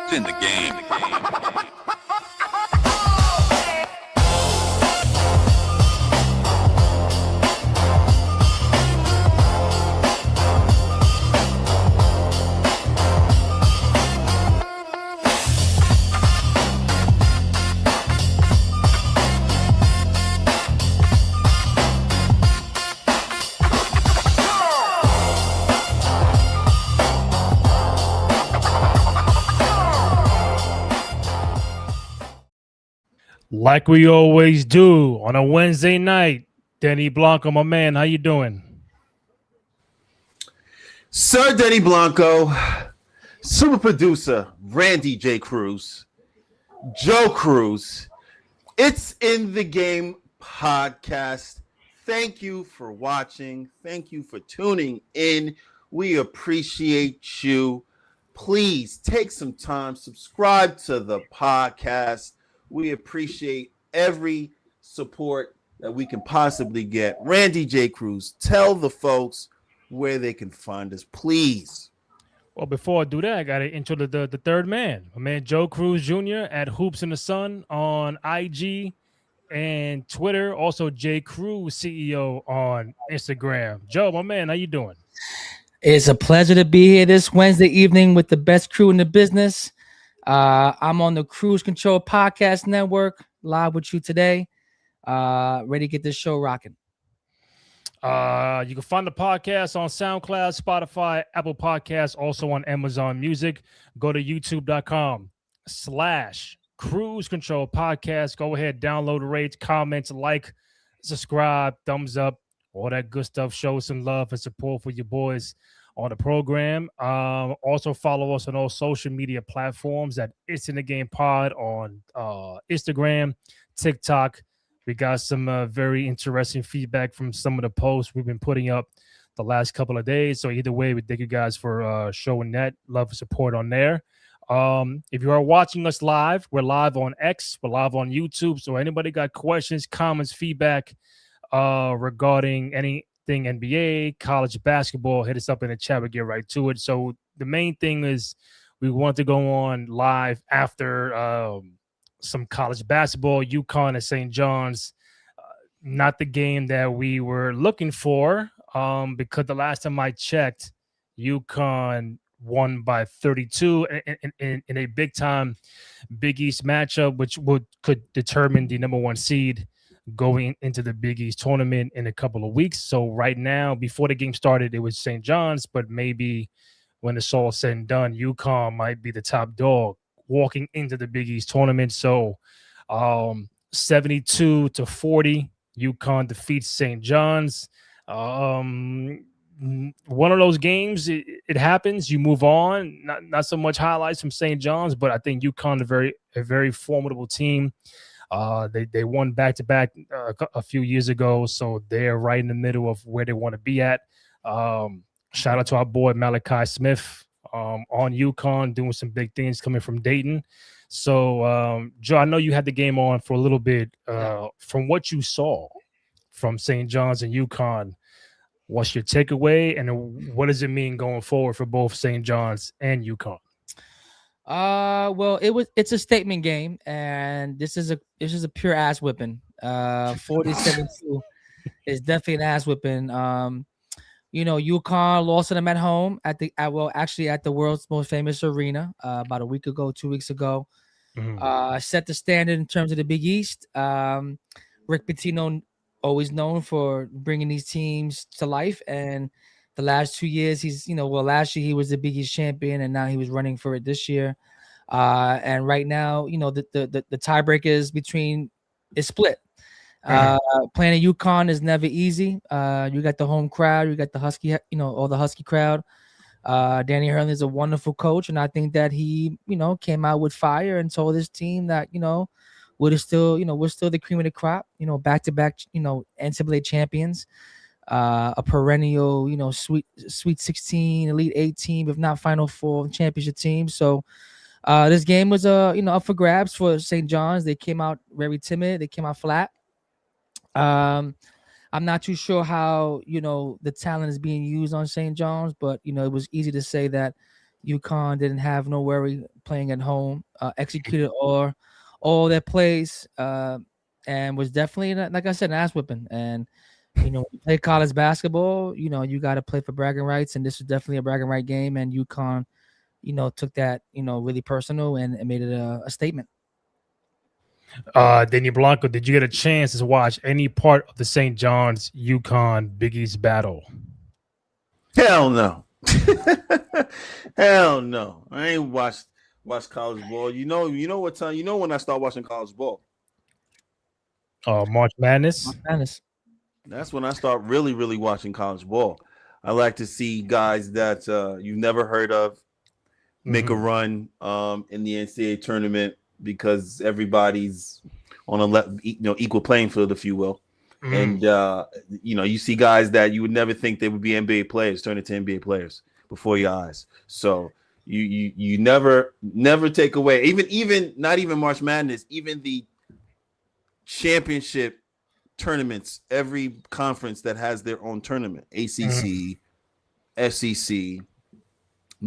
It's in the game. Like we always do on a Wednesday night, Denny Blanco, my man, how you doing? Sir Denny Blanco, super producer Randy J. Cruz, Joe Cruz. It's in the game podcast. Thank you for watching. Thank you for tuning in. We appreciate you. Please take some time, subscribe to the podcast. We appreciate every support that we can possibly get. Randy J. Cruz, tell the folks where they can find us, please. Well, before I do that, I got to intro the third man, my man Joe Cruz Jr. at Hoops in the Sun on IG and Twitter. Also, J. Cruz CEO on Instagram. Joe, my man, how you doing? It's a pleasure to be here this Wednesday evening with the best crew in the business. I'm on the Cruise Control Podcast Network, live with you today. Ready to get this show rocking. You can find the podcast on SoundCloud, Spotify, Apple Podcasts, also on Amazon Music. Go to youtube.com/Cruise Control Podcast. Go ahead, download, rate, comment, like, subscribe, thumbs up, all that good stuff. Show some love and support for your boys on the program. Also follow us on all social media platforms at It's in the Game Pod on Instagram, TikTok. We got some very interesting feedback from some of the posts we've been putting up the last couple of days. So either way, we thank you guys for showing that love and support on there. If you are watching us live, we're live on X, we're live on YouTube. So anybody got questions, comments, feedback regarding anything NBA, college basketball, hit us up in the chat. We'll get right to it. So the main thing is we want to go on live after some college basketball, UConn and St. John's. Not the game that we were looking for because the last time I checked, UConn won by 32 in a big-time Big East matchup, which could determine the number one seed going into the Big East tournament in a couple of weeks. So right now, before the game started, it was St. John's, but maybe when it's all said and done, UConn might be the top dog walking into the Big East tournament. So 72-40, UConn defeats St. John's. One of those games, it happens. You move on. Not so much highlights from St. John's, but I think UConn a very formidable team. They won back-to-back a few years ago, so they're right in the middle of where they want to be at. Shout out to our boy Malachi Smith on UConn, doing some big things coming from Dayton. So, Joe, I know you had the game on for a little bit. From what you saw from St. John's and UConn, what's your takeaway, and what does it mean going forward for both St. John's and UConn? Well, it's a statement game, and this is a pure ass whipping. 47-2 is definitely an ass whipping. UConn lost to them at home at the world's most famous arena about a week ago, 2 weeks ago. Set the standard in terms of the Big East. Rick Pitino, always known for bringing these teams to life, and the last 2 years last year he was the Big East champion, and now he was running for it this year. And right now, the tiebreaker is split. Playing at UConn is never easy. You got the home crowd, you got the Husky, all the Husky crowd. Danny Hurley is a wonderful coach, and I think that he, came out with fire and told his team that, we're still the cream of the crop, back-to-back, NCAA champions, a perennial, Sweet 16, Elite 8 team, if not Final Four championship team. So this game was, up for grabs for St. John's. They came out very timid. They came out flat. I'm not too sure how, the talent is being used on St. John's, but, it was easy to say that, UConn didn't have no worry playing at home. Executed all their plays, and was definitely, like I said, an ass whipping. And when you play college basketball, you got to play for bragging rights, and this was definitely a bragging right game. And UConn, took that, really personal and made it a statement. Daniel Blanco, did you get a chance to watch any part of the St. John's UConn Big East battle? Hell no. Hell no. I ain't watched college ball. You know what time? You know when I start watching college ball? March Madness. That's when I start really, really watching college ball. I like to see guys that you've never heard of make a run in the NCAA tournament, because everybody's on a equal playing field, if you will. And you see guys that you would never think they would be NBA players turn into NBA players before your eyes. So you never take away, even not even March Madness, even the championship tournaments, every conference that has their own tournament, ACC, SEC,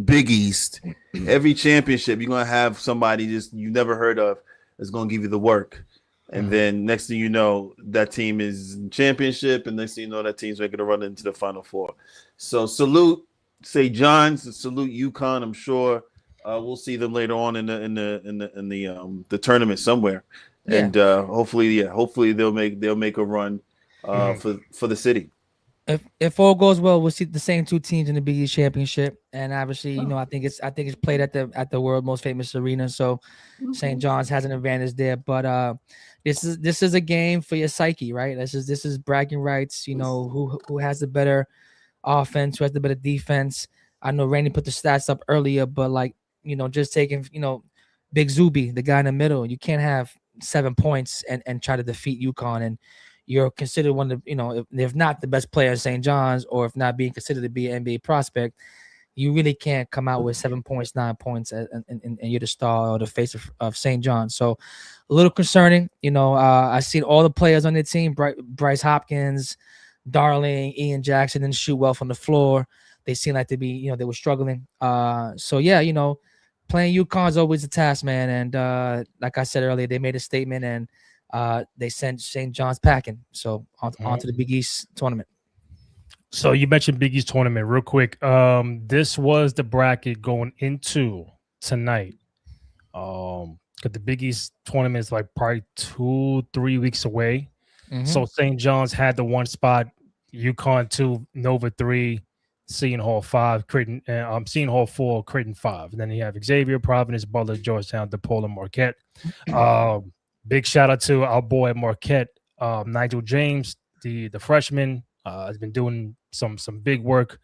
Big East, every championship, you're going to have somebody just you never heard of that's going to give you the work. And then next thing you know, that team is in championship, and next thing you know, that team's making a run into the Final Four. So salute St. John's, salute UConn. I'm sure we'll see them later on in the tournament somewhere. Yeah. And hopefully they'll make a run for the city. If all goes well, we'll see the same two teams in the Big East championship, and obviously, I think it's played at the world most famous arena. So St. John's has an advantage there, but this is a game for your psyche, right? This is bragging rights. Who has the better offense, who has the better defense. I know Randy put the stats up earlier, but just taking Big Zuby, the guy in the middle, you can't have 7 points and try to defeat UConn, and you're considered one of if not the best player in St. John's, or if not being considered to be an NBA prospect, you really can't come out with 7 points, 9 points, and you're the star or the face of St. John's. So a little concerning. I've seen all the players on their team, Bryce Hopkins, Darling, Ian Jackson, didn't shoot well from the floor. They seem like they were struggling. So yeah, playing UConn is always a task, man. And like I said earlier, they made a statement, and they sent St. John's packing. So on to the Big East tournament. So you mentioned Big East tournament real quick. This was the bracket going into tonight. Because the Big East tournament is like probably 2-3 weeks away. So St. John's had the 1 spot, UConn 2, Nova 3, Seton Hall 5, Creighton, Seton Hall 4, Creighton 5. And then you have Xavier, Providence, Butler, Georgetown, DePaul, and Marquette. Big shout out to our boy at Marquette, Nigel James, the freshman, has been doing some big work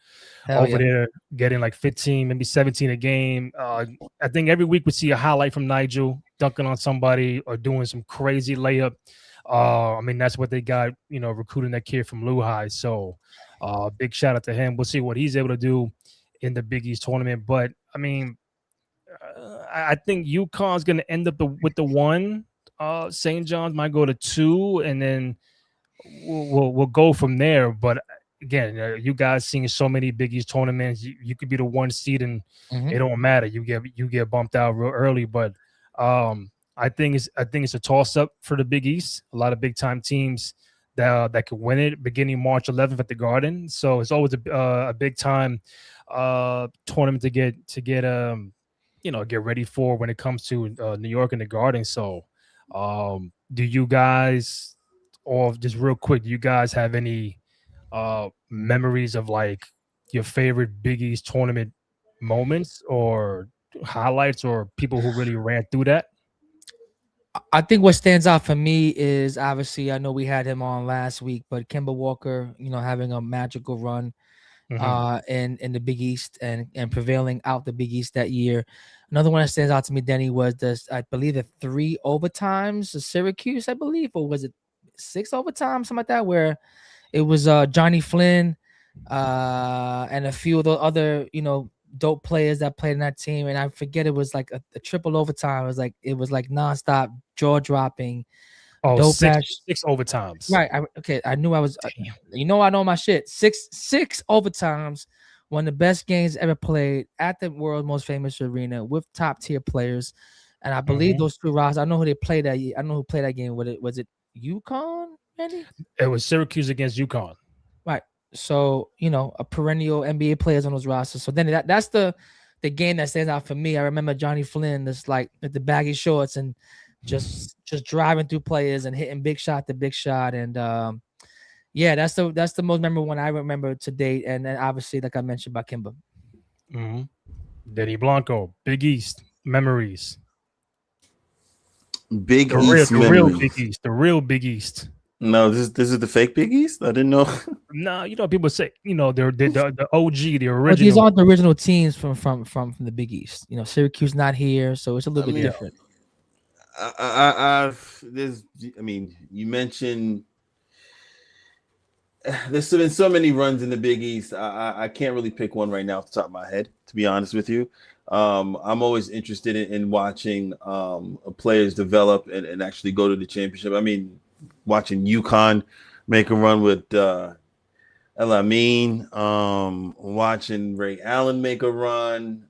there, getting like 15, maybe 17 a game. I think every week we see a highlight from Nigel dunking on somebody or doing some crazy layup. That's what they got, recruiting that kid from Lehigh. So big shout out to him. We'll see what he's able to do in the Big East tournament. But I think UConn's going to end up with the 1. St. John's might go to 2, and then we'll go from there. But again, you guys seeing so many Big East tournaments, you could be the 1 seed, and it don't matter. You get bumped out real early. But I think it's a toss up for the Big East. A lot of big time teams that could win it beginning March 11th at the Garden. So it's always a big time tournament to get ready for when it comes to New York and the Garden. So do you guys, or just real quick, do you guys have any memories of like your favorite Big East tournament moments or highlights, or people who really ran through that? I think what stands out for me is, obviously, I know we had him on last week, but Kemba Walker, having a magical run in the Big East and prevailing out the Big East that year. Another one that stands out to me, Denny, was I believe the 3 overtimes of Syracuse, I believe, or was it 6 overtimes, something like that, where it was Johnny Flynn and a few of the other, dope players that played in that team. And I forget, it was like a triple overtime. It was like nonstop jaw dropping. Oh, six overtimes. Right. I knew I was. I know my shit. Six overtimes one of the best games ever played at the world's most famous arena with top tier players. And I believe those two rosters, I know who they played that. I know who played that game. Was it UConn? Randy? It was Syracuse against UConn. Right. So a perennial NBA players on those rosters. So then that's the game that stands out for me. I remember Johnny Flynn, just like with the baggy shorts and just driving through players and hitting big shot to big shot. And yeah, that's the most memorable one I remember to date. And then obviously, like I mentioned, by Kimba. Denny Blanco, Big East memories. Big East memories. Real Big East. The real Big East. No, this is the fake Big East. I didn't know. No, people say they're the OG, the original. But these aren't the original teams from the Big East. Syracuse not here, so it's a little bit different. You mentioned there's been so many runs in the Big East. I can't really pick one right now off the top of my head, to be honest with you. I'm always interested in watching players develop and actually go to the championship. I mean, watching UConn make a run with Elamine, watching Ray Allen make a run.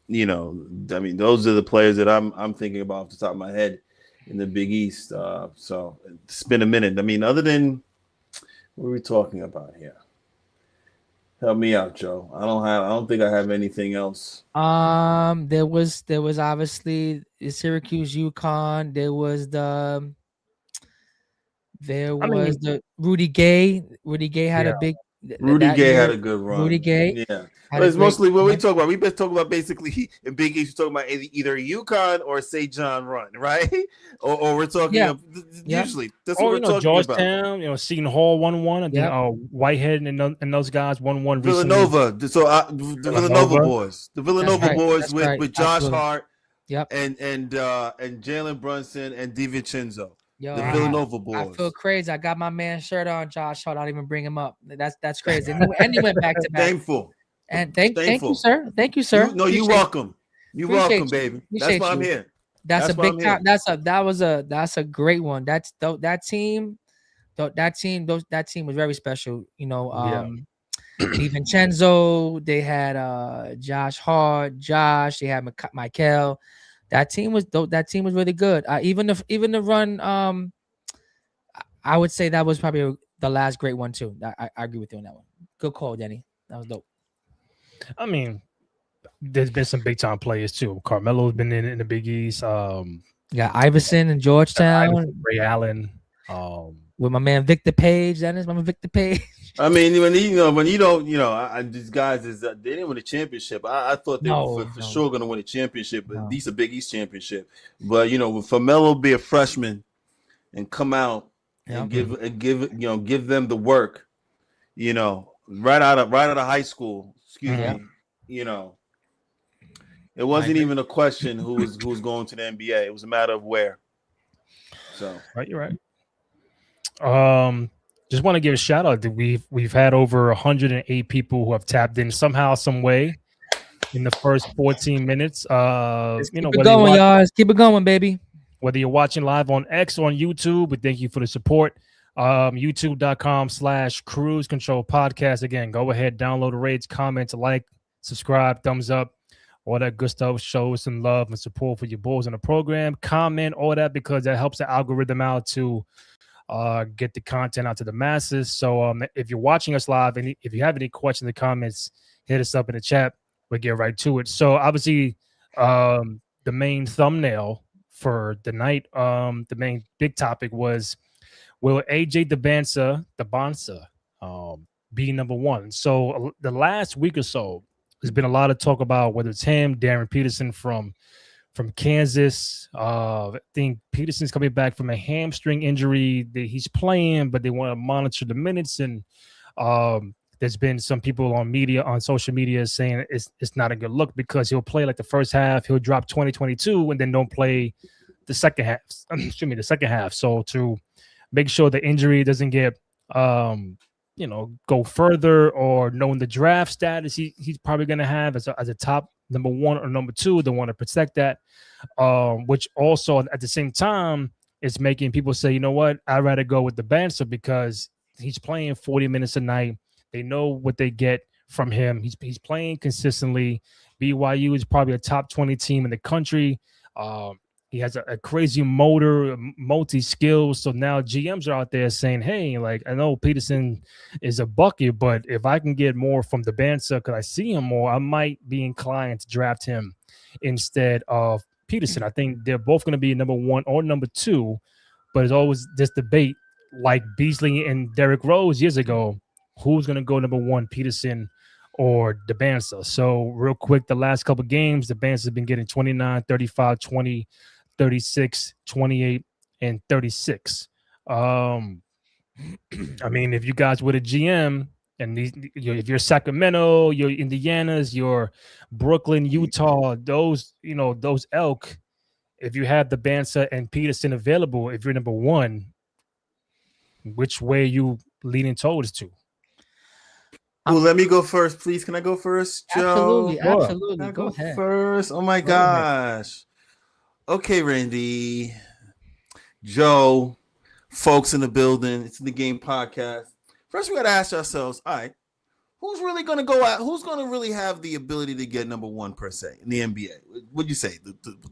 Those are the players that I'm thinking about off the top of my head in the Big East. So it's been a minute. I mean, other than what are we talking about here? Help me out, Joe. I don't think I have anything else. There was obviously Syracuse, UConn. There was the Rudy Gay. Rudy Gay had a big. Rudy Gay had a good run. Rudy Gay, yeah. But it's mostly what we talk about. We've been talking about basically in Big East. We're talking about either UConn or St. John run, right? Or we're talking usually that's what we're talking Georgetown, about. Seton Hall 1-1, and then Whitehead and those guys 1-1. Villanova. The Villanova boys. The Villanova boys with Josh Hart. Yep. And Jalen Brunson and DiVincenzo. Yo, the Villanova boys. I feel crazy. I got my man shirt on, Josh Hart. I don't even bring him up. That's crazy. And he went back to back. Thankful. And thank you, sir. Thank you, sir. You're welcome. You're welcome, baby. That's why I'm here. That's a big time. That's a great one. That team was very special. DiVincenzo, they had Josh Hart, they had Michael. That team was really good. Even the run, I would say that was probably the last great one too. I agree with you on that one. Good call, Denny. That was dope. I mean, there's been some big time players too. Carmelo's been in the Big East. Iverson in Georgetown. Ray Allen. With my man Victor Page. Dennis, my man Victor Page. I mean, when you don't, these guys they didn't win a championship. I thought they were for sure going to win a championship, but these are Big East championship. But for Melo be a freshman and come out and give them the work, right out of high school. Excuse me, it wasn't even a question who was going to the NBA. It was a matter of where. So right, you're right. Just want to give a shout out that we've had over 108 people who have tapped in somehow, some way in the first 14 minutes. Keep it going, y'all. Let's keep it going, baby. Whether you're watching live on X or on YouTube, we thank you for the support. YouTube.com/Cruise Control Podcast. Again, go ahead, download the rates, comment, like, subscribe, thumbs up, all that good stuff. Show some love and support for your boys on the program. Comment, all that, because that helps the algorithm out to get the content out to the masses. So if you're watching us live and if you have any questions or comments, hit us up in the chat. We'll get right to it. So obviously the main thumbnail for the night, the main big topic was, will AJ Dybantsa be number one? So the last week or so, there's been a lot of talk about whether it's him, Darren Peterson from Kansas. I think Peterson's coming back from a hamstring injury that he's playing, but they want to monitor the minutes. And there's been some people on social media saying it's not a good look because he'll play like the first half, he'll drop 20-22, and then don't play the second half. The second half. So to make sure the injury doesn't get go further, or knowing the draft status he's probably going to have as a top number one or number two, they want to protect that, which also at the same time is making people say, you know what, I'd rather go with Dybantsa because he's playing 40 minutes a night. They know what they get from him. He's playing consistently. BYU is probably a top 20 team in the country. He has a crazy motor, multi skills. So now GMs are out there saying, "Hey, like I know Peterson is a bucket, but if I can get more from Dybantsa, because I see him more, I might be inclined to draft him instead of Peterson." I think they're both going to be number 1 or number 2, but it's always this debate, like Beasley and Derrick Rose years ago, who's going to go number 1, Peterson or Dybantsa. So real quick, the last couple games, Dybantsa has been getting 29, 35, 20, 36, 28, and 36. I mean, if you guys were the GM and if you're Sacramento, you're Indiana's, you're Brooklyn, Utah, those elk, if you have Dybantsa and Peterson available, if you're number 1, which way are you leaning towards to? Well, let me go first, please. Can I go first, Joe? Absolutely. Can I Go go ahead. first? Oh my Go ahead. gosh. Okay, Randy, Joe, folks in the building. It's the Game Podcast. First, we got to ask ourselves, all right, who's really going to go out? Who's going to really have the ability to get number 1 per se in the NBA? What'd you say?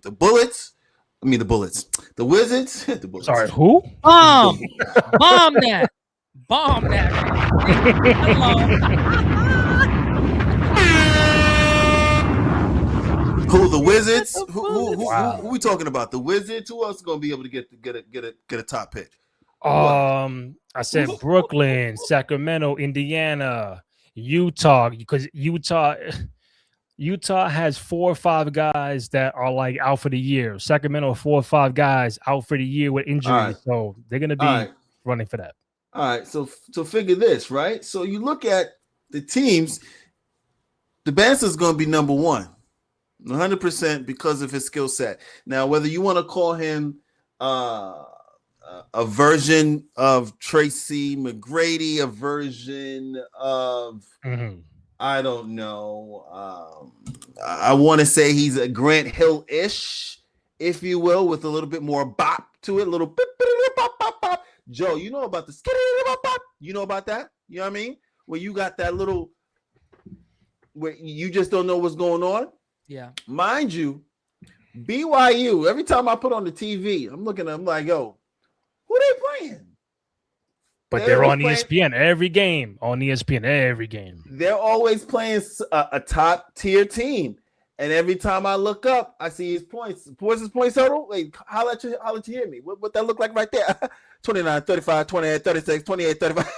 The Bullets? I mean, the Bullets. The Wizards? The Bullets. Sorry, who? Bomb that. Who, the Wizards? Who Wow. we talking about? The Wizards? Who else is going to be able to get a top pick? I said Brooklyn, Sacramento, Indiana, Utah, because Utah has 4 or 5 guys that are like out for the year. Sacramento, 4 or 5 guys out for the year with injuries, right. so they're gonna be running for that. All right, so figure this, right? So you look at the teams. Dybantsa is going to be number 1, 100% because of his skill set. Now, whether you want to call him a version of Tracy McGrady, a version of I don't know. I want to say he's a Grant Hill-ish, if you will, with a little bit more bop to it, a little bit bop, bop, bop. Joe, you know about the bop, bop. You know about that? You know what I mean? Where you got that little, where you just don't know what's going on. Yeah. Mind you, BYU, every time I put on the TV, I'm like, yo, who they playing? But they're on ESPN every game. On ESPN every game. They're always playing a top tier team. And every time I look up, I see his points. What's his point total? Like, how let you hear me? What that look like right there? 29, 35, 28, 36, 28, 35.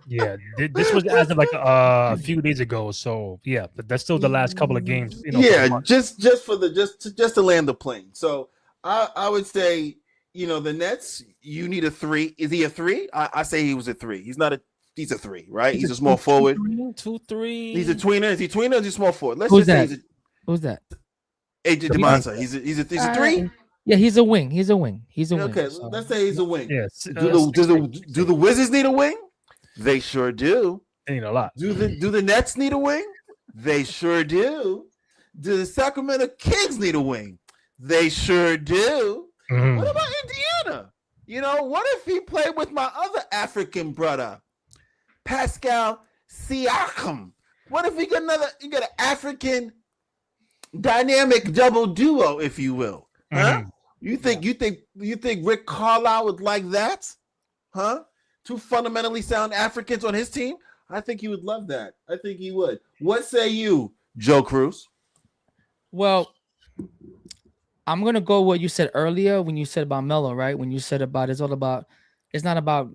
Yeah, this was as of like a few days ago. So yeah, but that's still the last couple of games. Yeah, just to land the plane. So I would say, the Nets, you need a 3. Is he a 3? I say he was a 3. He's not a. He's a 3, right? He's a small forward. 2-3. He's a tweener. Is he tweener or is he small forward? Who's that? Who's that? AJ Dybantsa. He's a 3. Yeah, he's a wing. Okay, so. let's say he's a wing. Yes. Do the Wizards need a wing? They sure do. They need a lot. Do the Nets need a wing? They sure do. Do the Sacramento Kings need a wing? They sure do. Mm-hmm. What about Indiana? What if he played with my other African brother, Pascal Siakam? What if he got an African dynamic double duo, if you will? Huh? Mm-hmm. You think Rick Carlisle would like that? Huh? 2 fundamentally sound Africans on his team? I think he would love that. I think he would. What say you, Joe Cruz? Well, I'm gonna go what you said earlier when you said about Melo, right? When you said about it's not about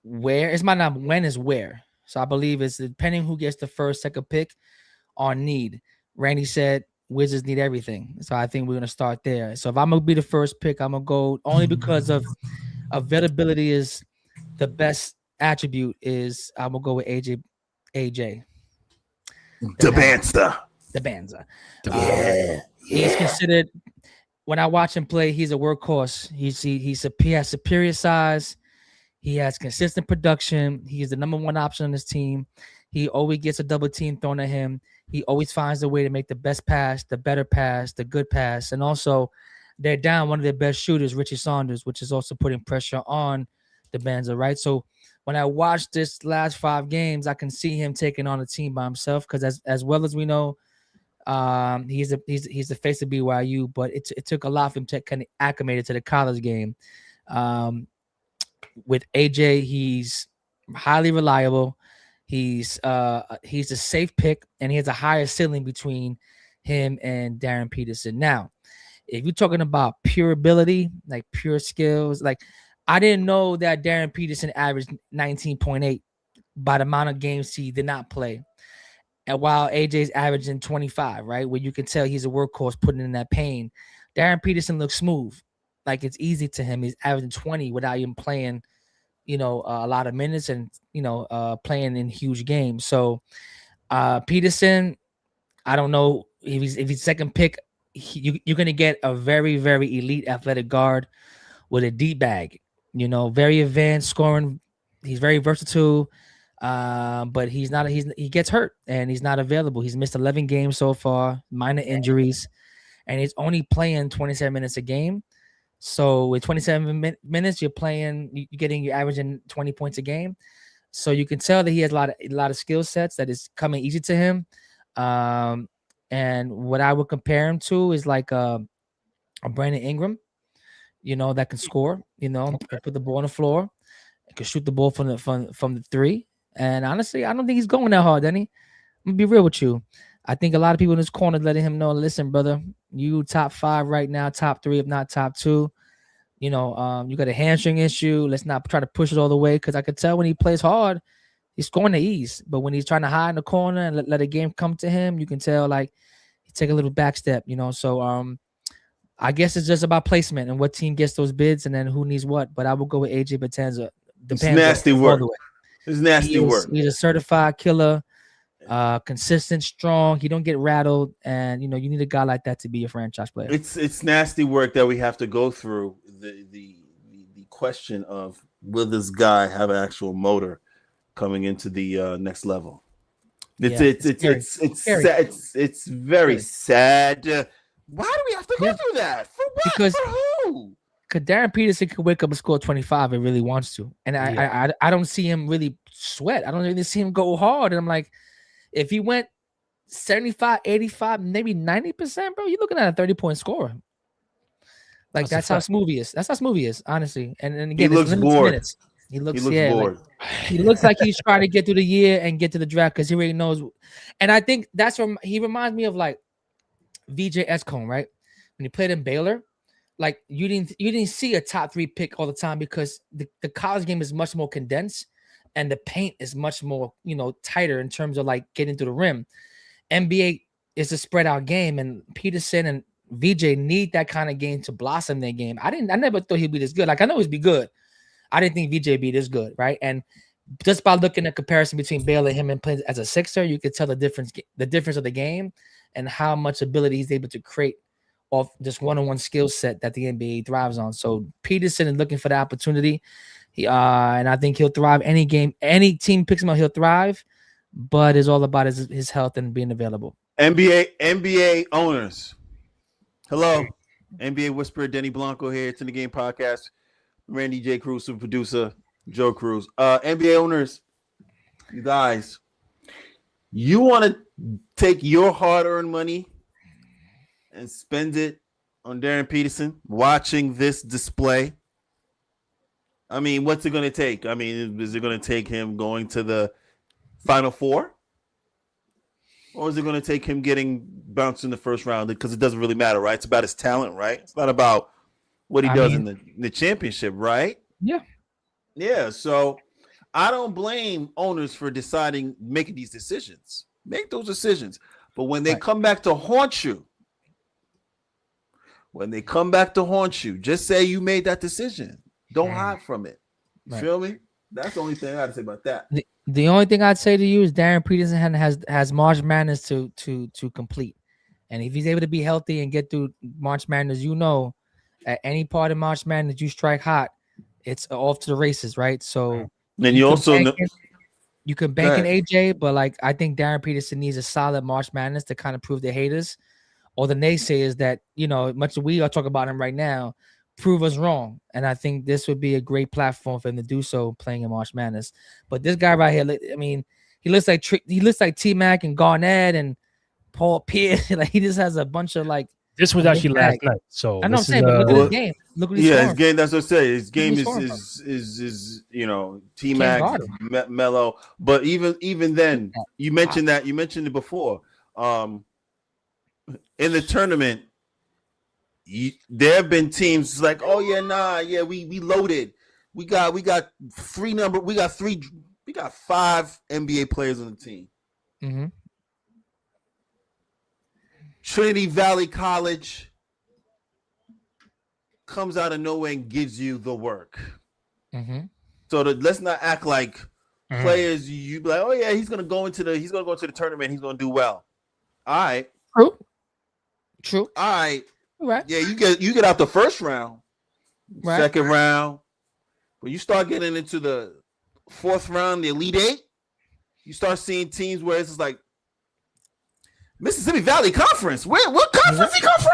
where, it's not when, is where. So I believe it's depending who gets the first, second pick on need. Randy said Wizards need everything. So I think we're gonna start there. So if I'm gonna be the first pick, I'm gonna go only because of availability is the best attribute is I'm gonna go with AJ Dybantsa. Yeah. He's considered, when I watch him play, he's a workhorse. He has superior size. He has consistent production. He is the number 1 option on his team. He always gets a double team thrown at him. He always finds a way to make the best pass, the better pass, the good pass. And also, they're down one of their best shooters, Richie Saunders, which is also putting pressure on Dybantsa, right? So when I watch this last 5 games, I can see him taking on a team by himself because as well as we know, he's the face of BYU, but it took a lot for him to kind of acclimated to the college game. With AJ, he's highly reliable. He's a safe pick, and he has a higher ceiling between him and Darren Peterson. Now, if you're talking about pure ability, like pure skills, like I didn't know that Darren Peterson averaged 19.8 by the amount of games he did not play. And while AJ's averaging 25, right? Where you can tell he's a workhorse putting in that pain. Darren Peterson looks smooth. Like it's easy to him. He's averaging 20 without even playing, a lot of minutes and, playing in huge games. So Peterson, I don't know if he's second pick, you're going to get a very, very elite athletic guard with a deep bag, very advanced scoring. He's very versatile. But he gets hurt and he's not available. He's missed 11 games so far, minor injuries, and he's only playing 27 minutes a game. So with 27 minutes, you're averaging 20 points a game. So you can tell that he has a lot of skill sets that is coming easy to him. And what I would compare him to is like a Brandon Ingram, that can score, can put the ball on the floor, can shoot the ball from the 3. And honestly, I don't think he's going that hard, Denny. I'm gonna be real with you. I think a lot of people in this corner letting him know, listen, brother, you top 5 right now, top 3, if not top 2. You got a hamstring issue. Let's not try to push it all the way because I could tell when he plays hard, he's scoring the ease. But when he's trying to hide in the corner and let a game come to him, you can tell like he take a little back step, So I guess it's just about placement and what team gets those bids and then who needs what. But I will go with AJ Dybantsa. It's nasty work. It's nasty work. He's a certified killer, consistent, strong. He don't get rattled, and you need a guy like that to be a franchise player. It's nasty work that we have to go through. The question of will this guy have an actual motor coming into the next level? It's very sad. Why do we have to go through that? For what? Because for who? Because Darren Peterson could wake up and score 25 if he really wants to. And I don't see him really sweat. I don't really see him go hard. And I'm like, if he went 75, 85, maybe 90%, bro, you're looking at a 30-point scorer. Like that's how smooth he is. That's how smooth he is, honestly. And again, he looks bored. Minutes. He looks bored. He looks like he's trying to get through the year and get to the draft because he already knows. And I think that's what he reminds me of, like VJ Escone, right? When he played in Baylor. Like you didn't see a top 3 pick all the time because the college game is much more condensed and the paint is much more, tighter in terms of like getting to the rim. NBA is a spread out game, and Peterson and VJ need that kind of game to blossom their game. I never thought he'd be this good. Like I know he'd be good. I didn't think VJ would be this good, right? And just by looking at comparison between Baylor and him and playing as a Sixer, you could tell the difference of the game and how much ability he's able to create off just one-on-one skill set that the NBA thrives on. So Peterson is looking for the opportunity. And I think he'll thrive any game. Any team picks him up, he'll thrive. But it's all about his health and being available. NBA owners. Hello. NBA Whisperer Denny Blanco here. It's in the Game Podcast. Randy J. Cruz, super producer, Joe Cruz. NBA owners, you guys, you want to take your hard-earned money and spend it on Darren Peterson watching this display? I mean, what's it going to take? I mean, is it going to take him going to the Final Four? Or is it going to take him getting bounced in the first round? Because it doesn't really matter, right? It's about his talent, right? It's not about what he does in the championship, right? Yeah. Yeah, so I don't blame owners for making these decisions. Make those decisions. But when they come back to haunt you, just say you made that decision. Don't hide from it. You feel me? That's the only thing I got to say about that. The only thing I'd say to you is Darren Peterson has March Madness to complete. And if he's able to be healthy and get through March Madness, at any part of March Madness you strike hot, it's off to the races, right? So then you also you can bank in AJ, but like I think Darren Peterson needs a solid March Madness to kind of prove the haters or the naysayers that much we are talking about him right now. prove us wrong. And I think this would be a great platform for him to do so, playing in March Madness. But this guy right here, I mean, he looks like T-Mac and Garnett and Paul Pierce. Like he just has a bunch of like. This was actually last night. So I know what I'm saying, but look at his game. Look what he's his scoring. game. That's what I say. His game is T-Mac, Melo. But even then, you mentioned it before. In the tournament, there have been teams like, oh yeah, we loaded. We got 5 NBA players on the team. Mm-hmm. Trinity Valley College comes out of nowhere and gives you the work. Mm-hmm. So let's not act like players. You be like, oh yeah, he's gonna go into the tournament. He's gonna do well. All right. True. All right. Right. Yeah, you get out the first round, right. Second round. When you start getting into the fourth round, the Elite Eight, you start seeing teams where it's just like Mississippi Valley Conference. What conference he come from?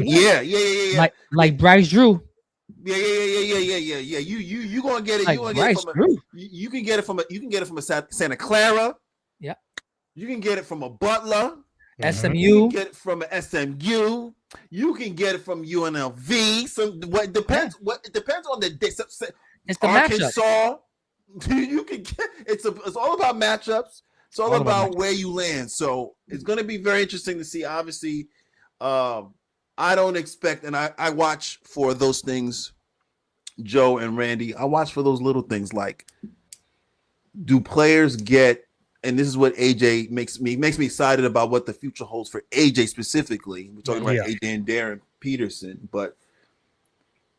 Yeah. Like Bryce Drew. Yeah. You gonna get it. You can get it from a Santa Clara. Yeah. You can get it from a Butler. SMU. You can get it from a SMU. You can get it from UNLV. So it depends on the day. It's the Arkansas. matchup. You can get it's all about matchups. It's all about where you land. So it's going to be very interesting to see. Obviously, I don't expect, and I watch for those things, Joe and Randy. I watch for those little things like, do players get, and this is what AJ makes me excited about what the future holds for AJ specifically. We're talking about AJ and Darren Peterson, but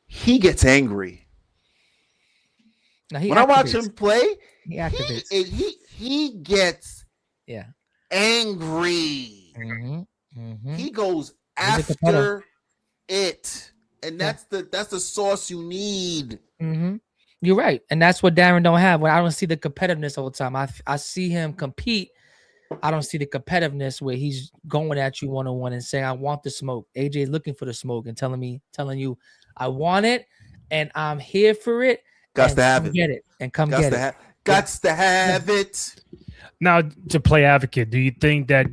he gets angry. When I watch him play, he activates. He gets angry. Mm-hmm. He goes after it, and that's the sauce you need. Mm-hmm. You're right, and that's what Darren don't have. When I don't see the competitiveness all the time, I see him compete. I don't see the competitiveness where he's going at you one-on-one and saying, "I want the smoke." AJ is looking for the smoke and telling you, "I want it, and I'm here for it." Got to have it. Get it and come get it. Got to have it. Now, to play advocate, do you think that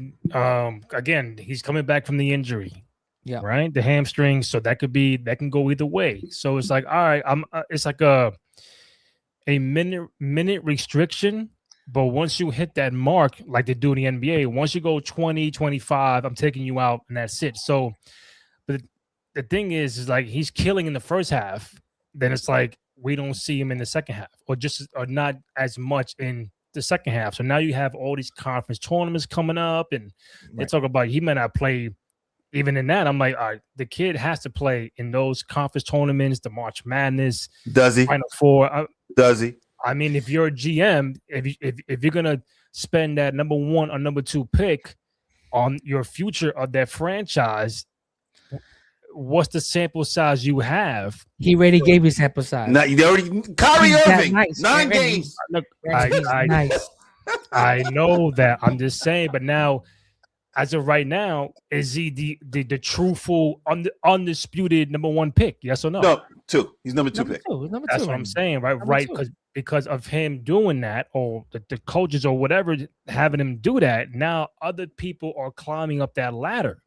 again he's coming back from the injury? Yeah. Right, the hamstring. So that can go either way. So it's like, all right, it's like a minute restriction. But once you hit that mark, like they do in the NBA, once you go 20, 25, I'm taking you out, and that's it. So, but the thing is like he's killing in the first half. Then it's like we don't see him in the second half, or not as much in the second half. So now you have all these conference tournaments coming up, and they talk about he may not play even in that. I'm like, all right, the kid has to play in those conference tournaments, the March Madness. Does he? Final Four. Does he? I mean, if you're a GM, if you're gonna spend that number 1 or number 2 pick on your future of that franchise, what's the sample size you have? He already gave you sample size. No, you already Kyrie Irving, 9 games. Look, I know that. I'm just saying, but now, as of right now, is he the truthful, undisputed number 1 pick? Yes or no? No, 2. He's number 2 pick. That's what I'm saying, right? Right, because of him doing that, or the coaches or whatever having him do that. Now other people are climbing up that ladder,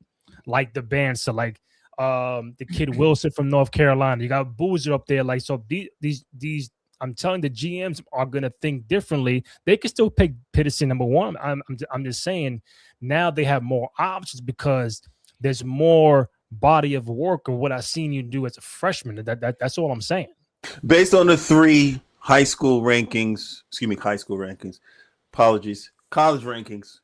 like the Dybantsa, like the kid Wilson from North Carolina. You got Boozer up there, like so. These I'm telling the GMs are gonna think differently. They can still pick Peterson number 1. I'm just saying now they have more options because there's more body of work of what I've seen you do as a freshman. That's all I'm saying. Based on the 3 high school rankings, college rankings.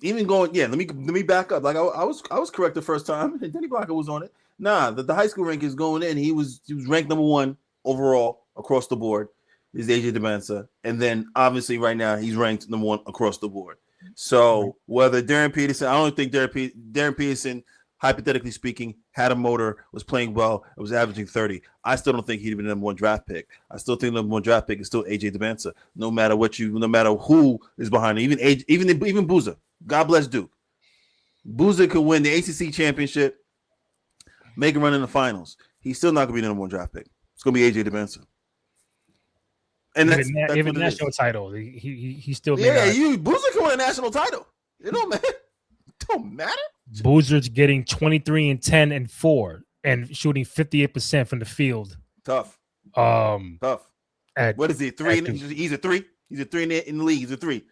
Even going, let me back up. Like I was correct the first time. Denny Blanco was on it. Nah, the high school rankings going in, he was ranked number 1 overall across the board. Is AJ Dybantsa, and then obviously right now he's ranked number 1 across the board. So whether Darren Peterson, I don't think Darren Peterson, hypothetically speaking, had a motor, was playing well, it was averaging 30. I still don't think he'd been the number 1 draft pick. I still think the number 1 draft pick is still AJ Dybantsa, no matter who is behind it. Even Boozer. God bless Duke. Boozer could win the ACC championship, make a run in the finals. he's still not going to be the number one draft pick. It's going to be AJ Dybantsa. And that's even what national title. He still Boozer can win a national title. It don't matter. It don't matter. Boozer's getting 23 and 10 and 4 and shooting 58% from the field. Tough. Tough. What is he? He's a 3. He's a 3 in the league. He's a 3.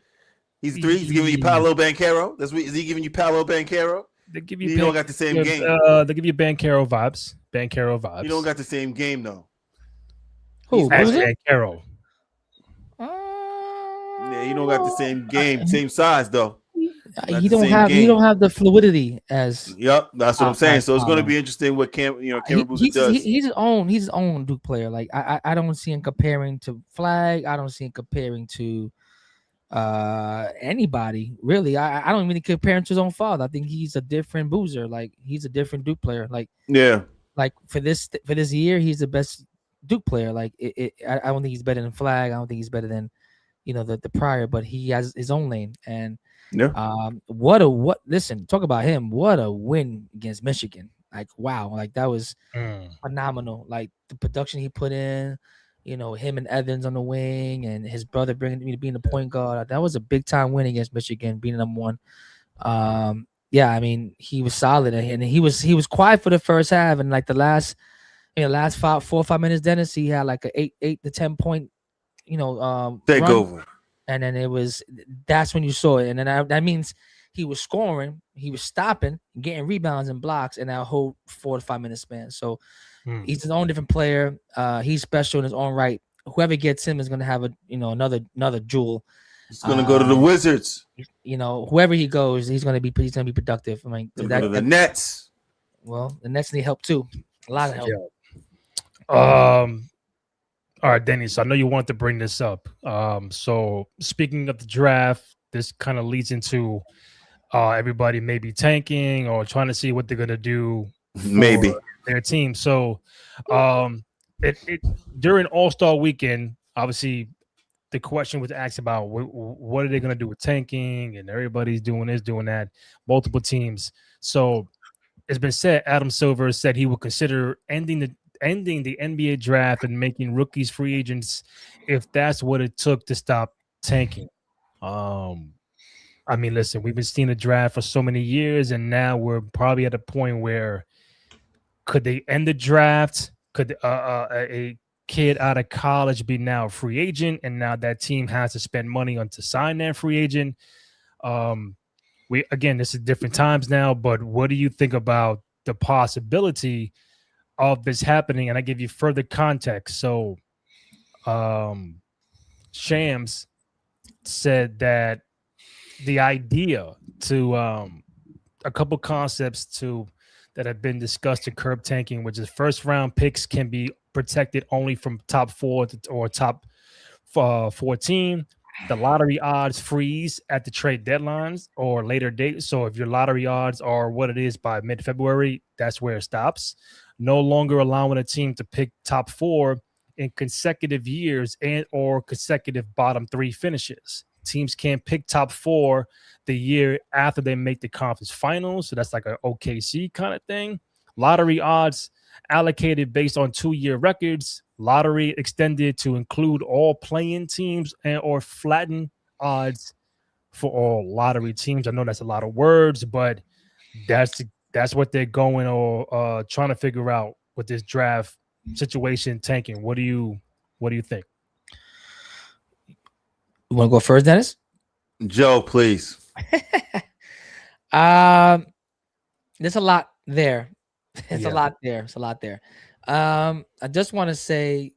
He's 3. He's giving you Paolo Banchero. Is he giving you Paolo Banchero? They give you. You don't got the same game. They give you Banchero vibes. You don't got the same game though. Who? Banchero. Yeah, you don't got the same game, same size though. He don't have the fluidity as. Yep, that's what I'm saying. So it's going to be interesting what Cameron Boozer does. He's his own Duke player. Like I don't see him comparing to Flag. I don't see him comparing to anybody really. I don't even compare him to his own father. I think he's a different Boozer. Like he's a different Duke player. Like like for this year, he's the best Duke player. Like I don't think he's better than Flag. I don't think he's better than the prior. But he has his own lane and. Yeah. Listen, talk about him. What a win against Michigan. Like, wow. Like that was phenomenal. Like the production he put in, him and Evans on the wing and his brother bringing me to being the point guard. That was a big time win against Michigan, being number one. Yeah, I mean, he was solid and he was quiet for the first half and like the last 4 or 5 minutes, Dennis, he had like a 8 to 10 point, takeover. And then that's when you saw it. And then that means he was scoring, he was stopping, getting rebounds and blocks in that whole 4 to 5 minute span. So he's his own different player. He's special in his own right. Whoever gets him is going to have another jewel. He's going to go to the Wizards. Whoever he goes, he's going to be productive. I mean, go to the Nets. Well, the Nets need help too. A lot of help. Yeah. All right, Dennis, I know you want to bring this up. So speaking of the draft, this kind of leads into everybody maybe tanking or trying to see what they're going to do maybe their team. So during All-Star weekend, obviously the question was asked about what are they going to do with tanking, and everybody's doing this, doing that, multiple teams. So it's been said, Adam Silver said he will consider ending the NBA draft and making rookies free agents if that's what it took to stop tanking. I mean, listen, we've been seeing a draft for so many years, and now we're probably at a point where could they end the draft? Could a kid out of college be now a free agent, and now that team has to spend money on to sign that free agent? This is different times now, but what do you think about the possibility of this happening? And I give you further context. So Shams said that the idea to a couple concepts that have been discussed to curb tanking, which is first round picks can be protected only from top 4 or top 14. The lottery odds freeze at the trade deadlines or later date. So if your lottery odds are what it is by mid-February, that's where it stops. No longer allowing a team to pick top 4 in consecutive years and or consecutive bottom 3 finishes. Teams can't pick top 4 the year after they make the conference finals. So that's like an OKC kind of thing. Lottery odds allocated based on 2-year records. Lottery extended to include all play-in teams and or flatten odds for all lottery teams. I know that's a lot of words, but that's what they're going or trying to figure out with this draft situation tanking. What do you think? You want to go first, Dennis? Joe, please. There's a lot there. It's a lot there. I just want to say,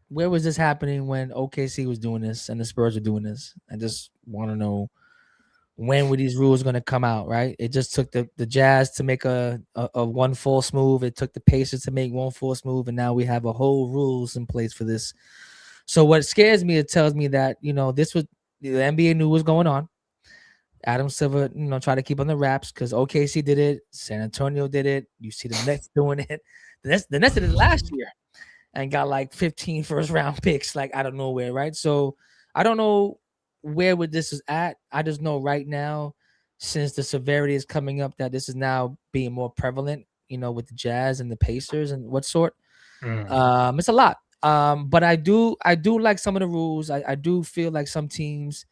where was this happening when OKC was doing this and the Spurs were doing this? I just want to know, when were these rules going to come out, right? It just took the Jazz to make a one false move. It took the Pacers to make one false move, and now we have a whole rules in place for this. So what scares me, it tells me that, this was the NBA knew what was going on. Adam Silver, tried to keep on the wraps because OKC did it. San Antonio did it. You see the Nets doing it. The Nets did it last year and got like 15 first-round picks, like out of nowhere, right? So I don't know where this is at. I just know right now, since the severity is coming up, that this is now being more prevalent. with the Jazz and the Pacers and what sort. Mm. It's a lot. But I do like some of the rules. I do feel like some teams,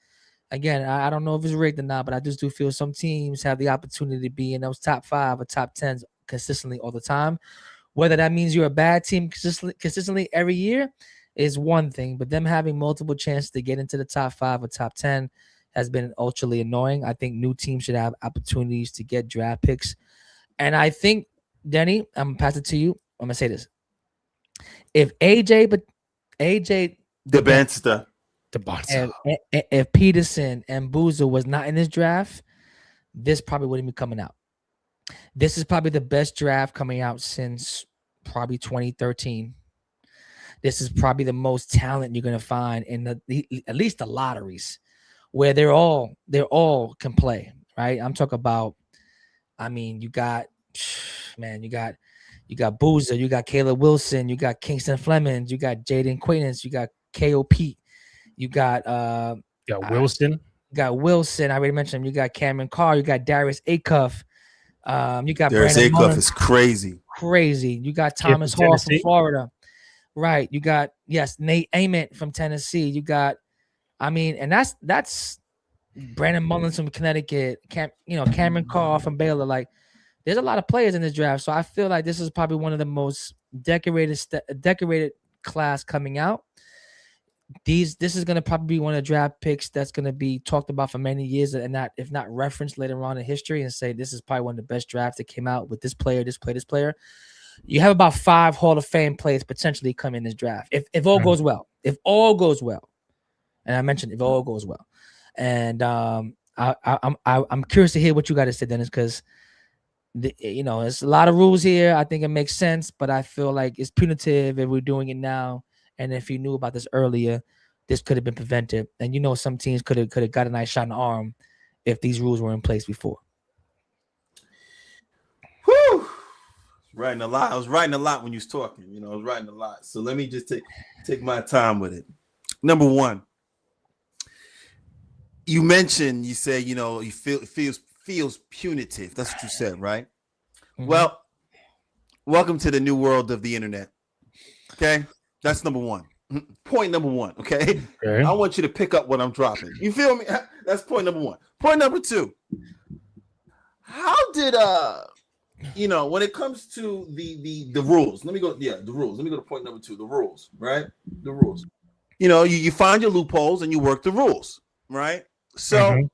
again, I don't know if it's rigged or not, but I just do feel some teams have the opportunity to be in those top 5 or top 10s consistently all the time. Whether that means you're a bad team consistently every year is one thing, but them having multiple chances to get into the top 5 or top 10 has been ultra annoying. I think new teams should have opportunities to get draft picks. And I think, Denny, I'm going to pass it to you. I'm going to say this. If AJ Dybantsa. if Peterson and Boozer was not in this draft, this probably wouldn't be coming out. This is probably the best draft coming out since probably 2013. This is probably the most talent you're going to find in at least the lotteries, where they're all can play, right? I'm talking about, you got Boozer, you got Caleb Wilson, you got Kingston Flemings, you got Jaden Quaintance, you got KOP, you got Wilson. I already mentioned him. You got Cameron Carr, you got Darius Acuff. You got Darius Brandon Acuff Mullins. is crazy. You got Thomas Hall from Florida. Right. You got, Nate Ament from Tennessee. You got, and that's Brandon Mullins from Connecticut. Cameron Carr from Baylor. Like, there's a lot of players in this draft. So I feel like this is probably one of the most decorated class coming out. This is going to probably be one of the draft picks that's going to be talked about for many years, and not, if not referenced later on in history, and say this is probably one of the best drafts that came out with this player. You have about 5 Hall of Fame players potentially come in this draft if all goes well. If all goes well, and I mentioned if all goes well, and I'm curious to hear what you got to say, Dennis, because there's a lot of rules here. I think it makes sense, but I feel like it's punitive if we're doing it now. And if you knew about this earlier, this could have been prevented. And some teams could have got a nice shot in the arm if these rules were in place before. Whew. Writing a lot. I was writing a lot when you was talking. I was writing a lot. So let me just take my time with it. Number one, you mentioned, you said, you feels punitive. That's what you said, right? Mm-hmm. Well, welcome to the new world of the internet. Okay. That's number one. Point number one, okay? I want you to pick up what I'm dropping. You feel me? That's point number one. Point number two. How did when it comes to the rules, the rules. Let me go to point number two, the rules, right? The rules. You find your loopholes and you work the rules, right? So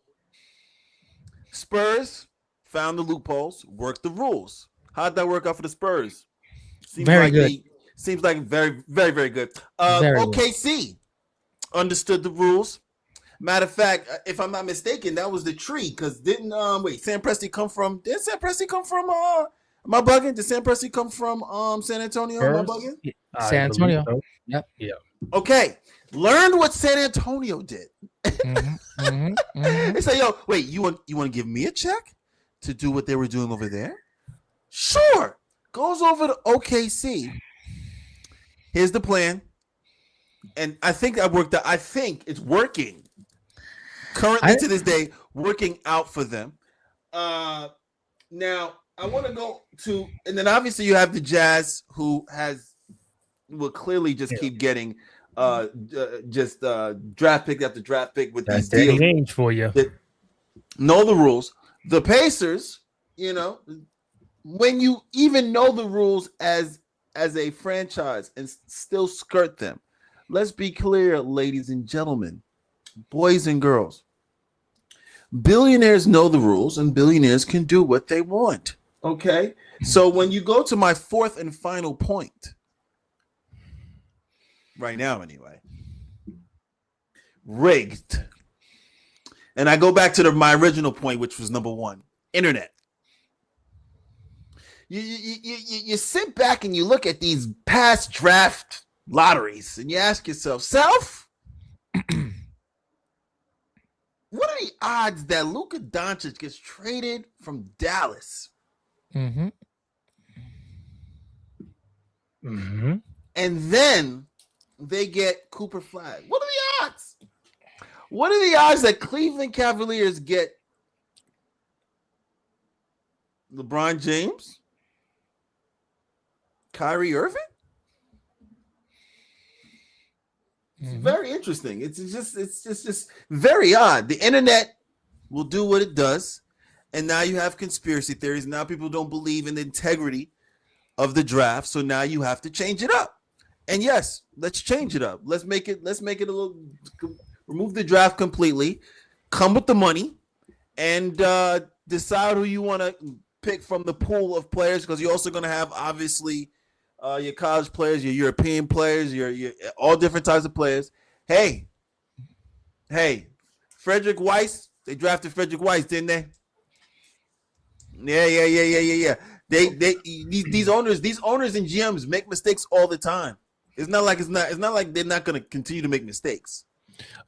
Spurs found the loopholes, worked the rules. How'd that work out for the Spurs? Seems like very, very, very good. OKC understood the rules. Matter of fact, if I'm not mistaken, that was the tree. Because didn't Sam Presti come from? Did Sam Presti come from? Am I bugging? Did Sam Presti come from San Antonio? Am I bugging? San Antonio. So. Yep. Yeah. Okay. Learn what San Antonio did. They say, yo, wait, you want to give me a check to do what they were doing over there? Sure. Goes over to OKC. Here's the plan. And I think that worked out. I think it's working. Currently to this day, working out for them. Now, I want to go to, and then obviously you have the Jazz, who will clearly just keep getting draft pick after draft pick with these deals. Change for you. Know the rules. The Pacers, when you even know the rules as a franchise and still skirt them. Let's be clear, ladies and gentlemen, boys and girls. Billionaires know the rules and billionaires can do what they want. Okay? So when you go to my fourth and final point, right now anyway, rigged. And I go back to my original point, which was number one, internet. You sit back and you look at these past draft lotteries and you ask yourself, what are the odds that Luka Doncic gets traded from Dallas? And then they get Cooper Flag. What are the odds? What are the odds that Cleveland Cavaliers get LeBron James, Kyrie Irving? It's very interesting. It's just very odd. The internet will do what it does, and now you have conspiracy theories. Now people don't believe in the integrity of the draft, so now you have to change it up. And yes, let's change it up. Let's make it a little. Remove the draft completely. Come with the money, and decide who you want to pick from the pool of players, because you're also going to have obviously your college players, your European players, your all different types of players. Hey, Frederick Weiss. They drafted Frederick Weiss, didn't they? Yeah. These owners and GMs make mistakes all the time. It's not like they're not going to continue to make mistakes.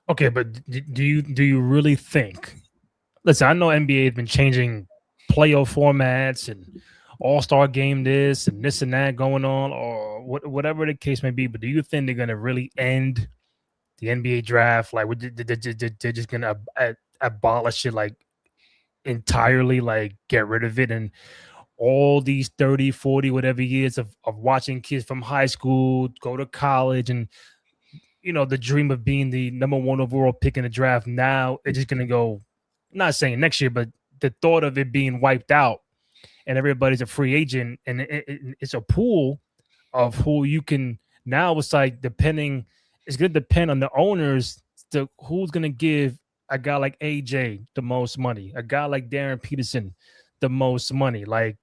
Okay, but do you really think? Listen, I know NBA has been changing playoff formats and All-Star game this and that going on, or whatever the case may be. But do you think they're going to really end the NBA draft? Like, they're just going to abolish it, like, entirely, like, get rid of it, and all these 30, 40, whatever years of watching kids from high school go to college, and the dream of being the number one overall pick in the draft, now it's just going to go, not saying next year, but the thought of it being wiped out and everybody's a free agent, and it's a pool of who you can, now it's like it's going to depend on the owners to who's going to give a guy like AJ the most money, a guy like Darren Peterson the most money. Like,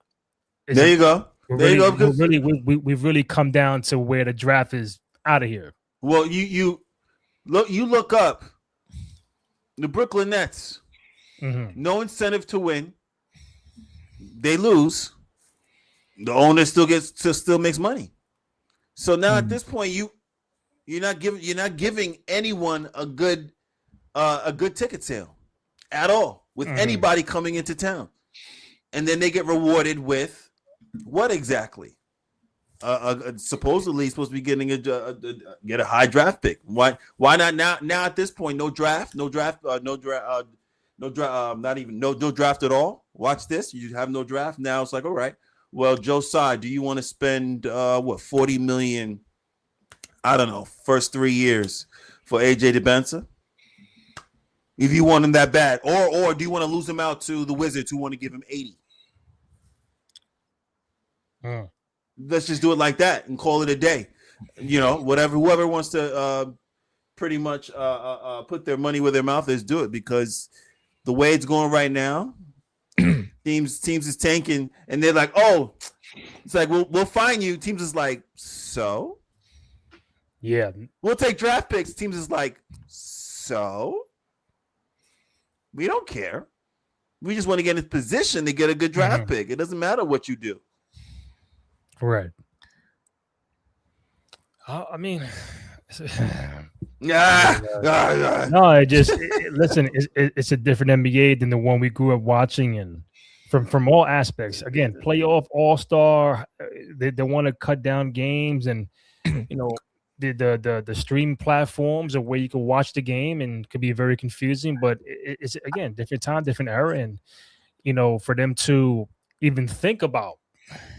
there you go. We've really come down to where the draft is out of here. Well, you look up the Brooklyn Nets. No incentive to win. They lose. The owner still makes money. So now at this point, you're not giving anyone a good ticket sale at all with anybody coming into town, and then they get rewarded with what exactly? Supposedly supposed to be getting get a high draft pick. Why not now? Now at this point, no draft at all. Watch this. You have no draft. Now it's like, all right, well, Joe Tsai, do you want to spend $40 million? I don't know, first 3 years for AJ Dybantsa? If you want him that bad, or do you want to lose him out to the Wizards who want to give him 80? Let's just do it like that and call it a day. Whoever wants to pretty much put their money where their mouth is, do it, because the way it's going right now, teams is tanking, and they're like, oh, it's like we'll fine you. Teams is like, so yeah, we'll take draft picks. Teams is like, so we don't care. We just want to get in position to get a good draft pick. It doesn't matter what you do. Right. I mean, no, listen. It's a different NBA than the one we grew up watching, and from all aspects. Again, playoff, all-star. They want to cut down games, and the streaming platforms are where you can watch the game, and could be very confusing. But it's again different time, different era, and for them to even think about,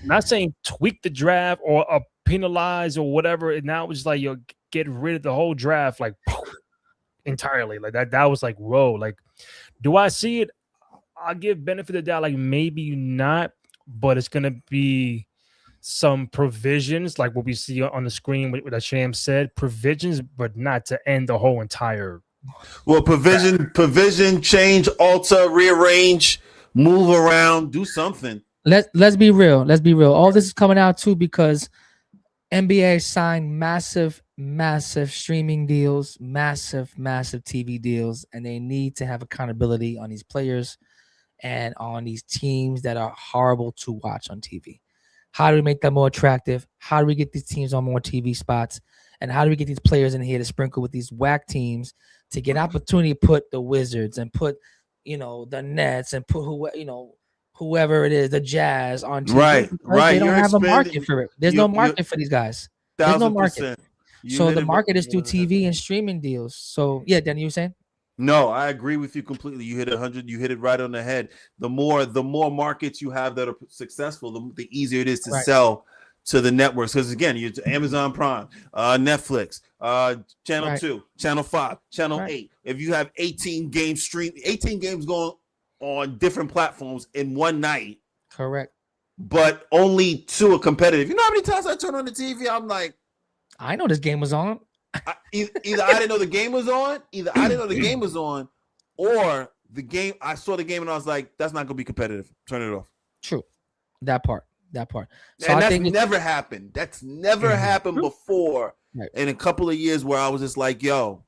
not saying tweak the draft or penalize or whatever. Now it's like you get rid of the whole draft, like entirely, like that. That was like, whoa. Like, do I see it? I'll give benefit of the doubt, like maybe not, but it's gonna be some provisions, like what we see on the screen with what Sham said, provisions, but not to end the whole entire. Well, provision, change, alter, rearrange, move around, do something. Let's be real. All this is coming out too because NBA signed massive streaming deals, massive TV deals, and they need to have accountability on these players and on these teams that are horrible to watch on TV. How do we make that more attractive? How do we get these teams on more TV spots? And how do we get these players in here to sprinkle with these whack teams to get opportunity to put the Wizards and put, the Nets and put whoever it is, the Jazz on TV. Right. They don't have a market for it. There's no market for these guys. There's no market. So the market is through TV and streaming deals. So yeah, Danny, you were saying? No, I agree with you completely. You hit 100. You hit it right on the head. The more markets you have that are successful, the easier it is to sell to the networks, because again, you Amazon Prime, Netflix, Channel 2, Channel 5, Channel 8. If you have 18 games going on different platforms in one night, correct, but only 2 are competitive. You know how many times I turn on the TV, I'm like, I know this game was on. Either I didn't know the game was on, or the game, I saw the game and I was like, that's not gonna be competitive. Turn it off. True, that part. So and that's never happened. That's never happened before in a couple of years where I was just like, yo,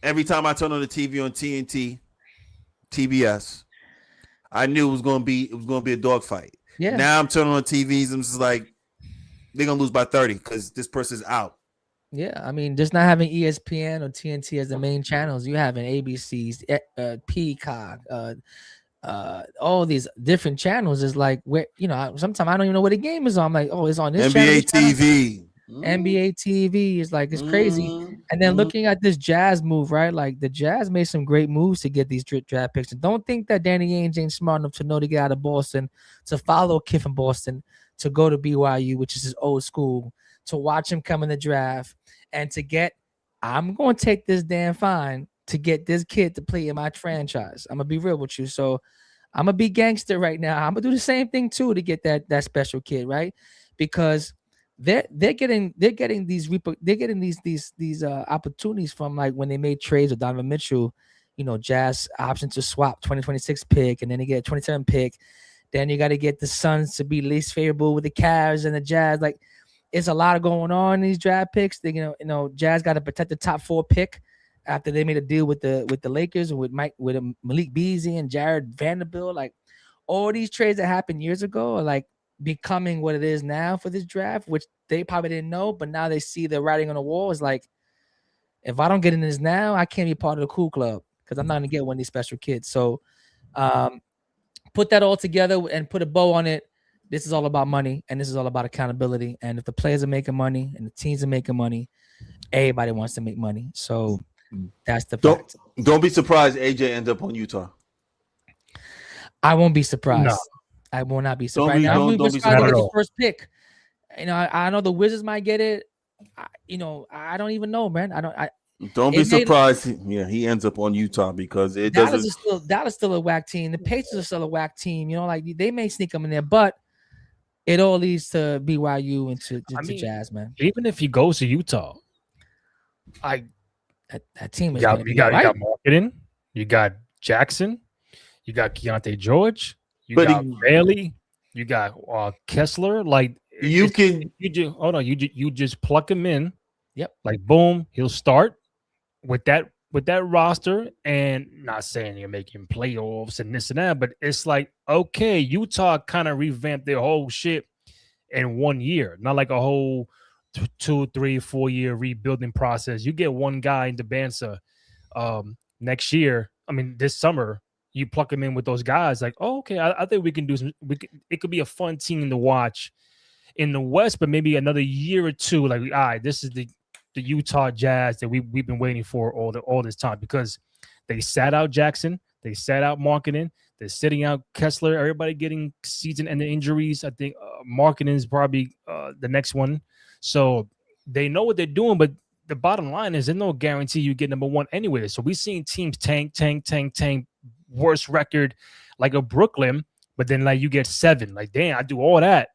every time I turn on the TV on TNT, TBS, I knew it was gonna be a dogfight. Yeah. Now I'm turning on TVs. I'm just like, they're gonna lose by 30 because this person's out. Yeah, I mean, just not having ESPN or TNT as the main channels, you having ABC's, Peacock, all these different channels is like where sometimes I don't even know where the game is on. I'm like, oh, it's on this NBA channel, TV. NBA TV is like it's crazy. And then looking at this Jazz move, right? Like the Jazz made some great moves to get these draft picks. And don't think that Danny Ainge ain't smart enough to know to get out of Boston, to follow a kid from Boston, to go to BYU, which is his old school, to watch him come in the draft, and to get, I'm going to take this damn fine to get this kid to play in my franchise. I'm going to be real with you. So I'm going to be gangster right now. I'm going to do the same thing too to get that special kid, right? Because they're getting these opportunities from, like, when they made trades with Donovan Mitchell, Jazz option to swap 2026 pick, and then they get a 27 pick. Then you got to get the Suns to be least favorable with the Cavs and the Jazz. Like, it's a lot of going on in these draft picks. They, Jazz got to protect the top 4 pick after they made a deal with the Lakers and with Malik Beasley and Jared Vanderbilt. Like, all these trades that happened years ago are like becoming what it is now for this draft, which they probably didn't know, but now they see the writing on the wall. Is like, if I don't get in this now, I can't be part of the cool club because I'm not going to get one of these special kids. So put that all together and put a bow on it. This is all about money, and this is all about accountability. And if the players are making money and the teams are making money, everybody wants to make money. So that's the fact. Don't be surprised AJ ends up on Utah. I won't be surprised. No. I will not be surprised. Don't be surprised at the first pick. I know the Wizards might get it. I don't even know, man. Don't be surprised. He ends up on Utah because it doesn't. Dallas still a whack team. The Patriots are still a whack team. Like, they may sneak them in there, but it all leads to BYU and to Jazz, man. Even if he goes to Utah, that team is you got marketing, you got Jackson, you got Keontae George, you got Bailey, you got Kessler. Like, you just pluck him in. Yep. Like, boom, he'll start with that roster. And not saying you're making playoffs and this and that, but it's like, okay, Utah kind of revamped their whole shit in 1 year, not like a whole 2, 3, 4 year rebuilding process. You get one guy in Dybantsa next year. I mean, this summer, you pluck him in with those guys. Like, oh, okay, I think we can do some. It could be a fun team to watch in the West, but maybe another year or two. Like, all right, this is the Utah Jazz that we've been waiting for all this time, because they sat out Jackson, they sat out marketing, they're sitting out Kessler. Everybody getting season-ending injuries. I think marketing is probably the next one. So they know what they're doing, but the bottom line is there's no guarantee you get number one anyway. So we've seen teams tank, worst record like a Brooklyn, but then like you get 7. Like, damn, I do all that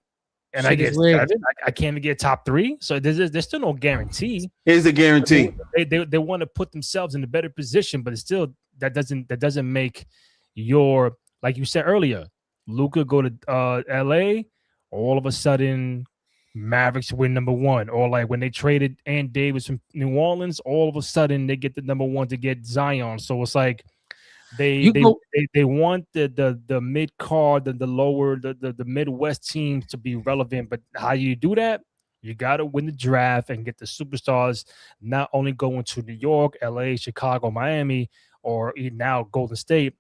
and I get 7. I can't even get top 3. So there's still no guarantee. Here's a guarantee. They want to put themselves in a better position, but it's still that doesn't make your, like you said earlier, Luka go to LA, all of a sudden Mavericks win number 1, or like when they traded Ant Davis from New Orleans, all of a sudden they get the number 1 to get Zion. So it's like they want the mid card, the lower, the Midwest teams to be relevant. But how you do that? You got to win the draft and get the superstars, not only going to New York, LA, Chicago, Miami, or now Golden State.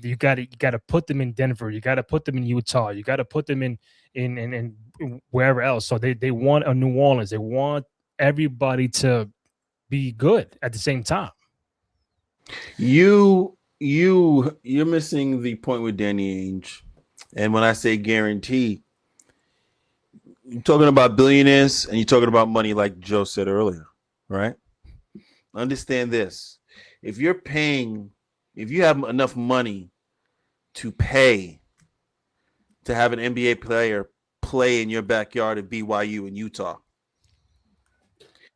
You got to put them in Denver. You got to put them in Utah. You got to put them in wherever else. So they want a New Orleans. They want everybody to be good at the same time. You're missing the point with Danny Ainge. And when I say guarantee, you're talking about billionaires and you're talking about money, like Joe said earlier, right? Understand this: if you have enough money to pay to have an NBA player play in your backyard at BYU in Utah,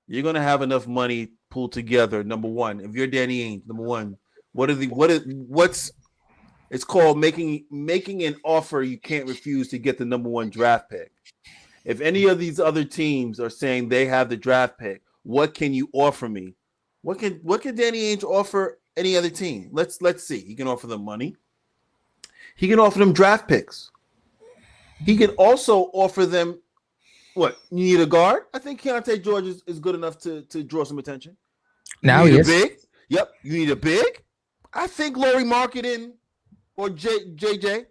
you're gonna have enough money pulled together. Number one, if you're Danny Ainge, number one, what's it's called making an offer you can't refuse to get the number one draft pick. If any of these other teams are saying they have the draft pick, what can you offer me? What can Danny Ainge offer any other team? Let's see. He can offer them money. He can offer them draft picks. He can also offer them what? You need a guard? I think Keontae George is good enough to draw some attention. Now he is a big. Yep. You need a big. I think Laurie Marketing or JJ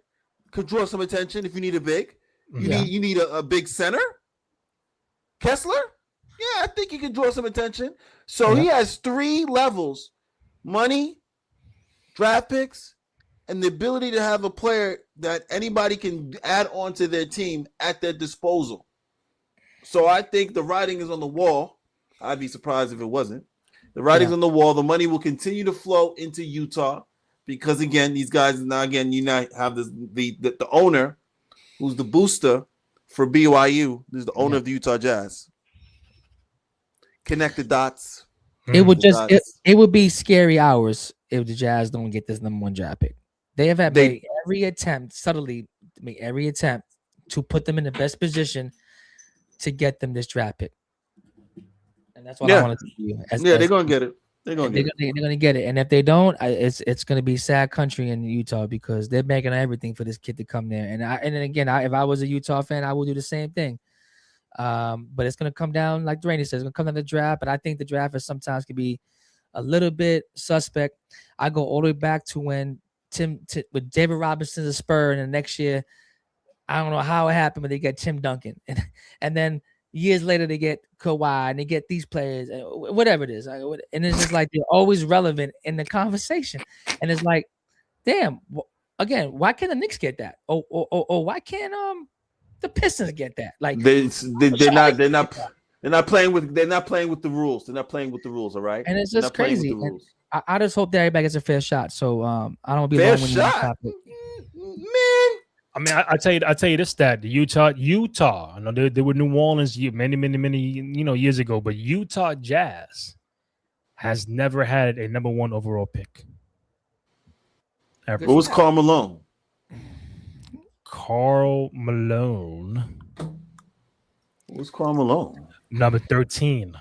could draw some attention if you need a big. You need a big center. Kessler? Yeah, I think he can draw some attention. So he has 3 levels: money, draft picks, and the ability to have a player that anybody can add on to their team at their disposal. So I think the writing is on the wall. I'd be surprised if it wasn't. The writing's on the wall. The money will continue to flow into Utah because, again, these guys now, again, you now have the owner who's the booster for BYU. This is the owner of the Utah Jazz. Connect the dots. It would it would be scary hours if the Jazz don't get this number 1 draft pick. They have made every attempt to put them in the best position to get them this draft pick. And that's what I want to see. They're gonna get it. They're gonna get it. And if they don't, it's gonna be sad country in Utah because they're making everything for this kid to come there. And if I was a Utah fan, I would do the same thing. But it's gonna come down, like Duraney says, it's gonna come down to the draft. But I think the draft is sometimes can be a little bit suspect. I go all the way back to when with David Robinson's a Spur, and the next year, I don't know how it happened, but they get Tim Duncan, and then years later they get Kawhi, and they get these players, whatever it is, and it's just like they're always relevant in the conversation, and it's like, damn, again, why can't the Knicks get that? Or why can't the Pistons get that? Like they're not playing with the rules. They're not playing with the rules. All right, and it's just crazy. I just hope that everybody gets a fair shot. So I don't be fair long shot, man. I mean, I tell you this stat: the Utah. I know they were New Orleans many years ago, but Utah Jazz has never had a number 1 overall pick. Ever. What was Karl Malone? Karl Malone. What was Karl Malone? Number 13.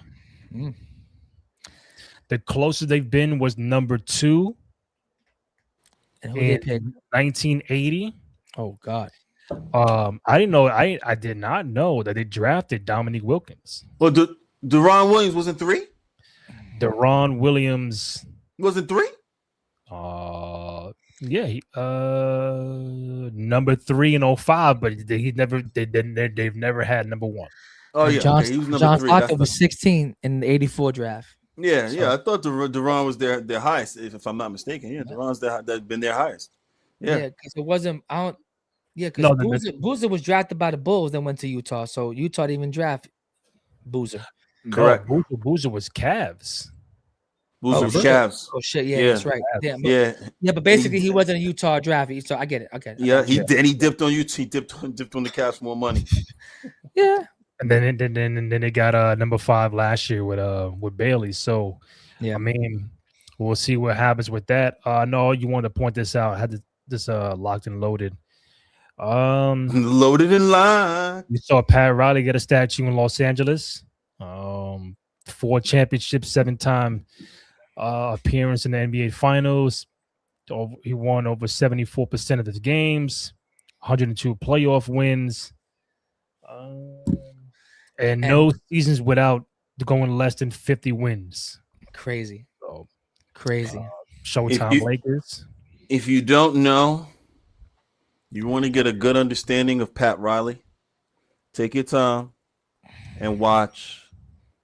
The closest they've been was number 2 And who in they picked? 1980. Oh God. I didn't know. I did not know that they drafted Dominique Wilkins. Well, Deron Williams wasn't 3. Deron Williams wasn't 3. Yeah, number 3 in 05, but they've never had number 1. Oh yeah, John, he was number John 3. Stockton was 16 in the 84 draft. Yeah, so. I thought Deron was their highest, if I'm not mistaken. Yeah, Deron's that's been their highest. Yeah, because it wasn't. Because Boozer was drafted by the Bulls, then went to Utah. So Utah didn't even draft Boozer. Correct. No, Boozer was Cavs. Boozer was Cavs. Oh shit, yeah, that's right. Damn, yeah, but basically he wasn't a Utah draft. So I get it. Okay. Yeah, he dipped on Utah. He dipped on the Cavs for more money. Yeah. And then they got number 5 last year with Bailey. So I mean, we'll see what happens with that. No, you wanted to point this out. I had this locked and loaded. Loaded and locked. You saw Pat Riley get a statue in Los Angeles. 4 championships, 7-time appearance in the NBA Finals. He won over 74% of his games, 102 playoff wins, and no seasons without going less than 50 wins. Crazy. So, crazy. Showtime Lakers. If you don't know, you want to get a good understanding of Pat Riley, take your time and watch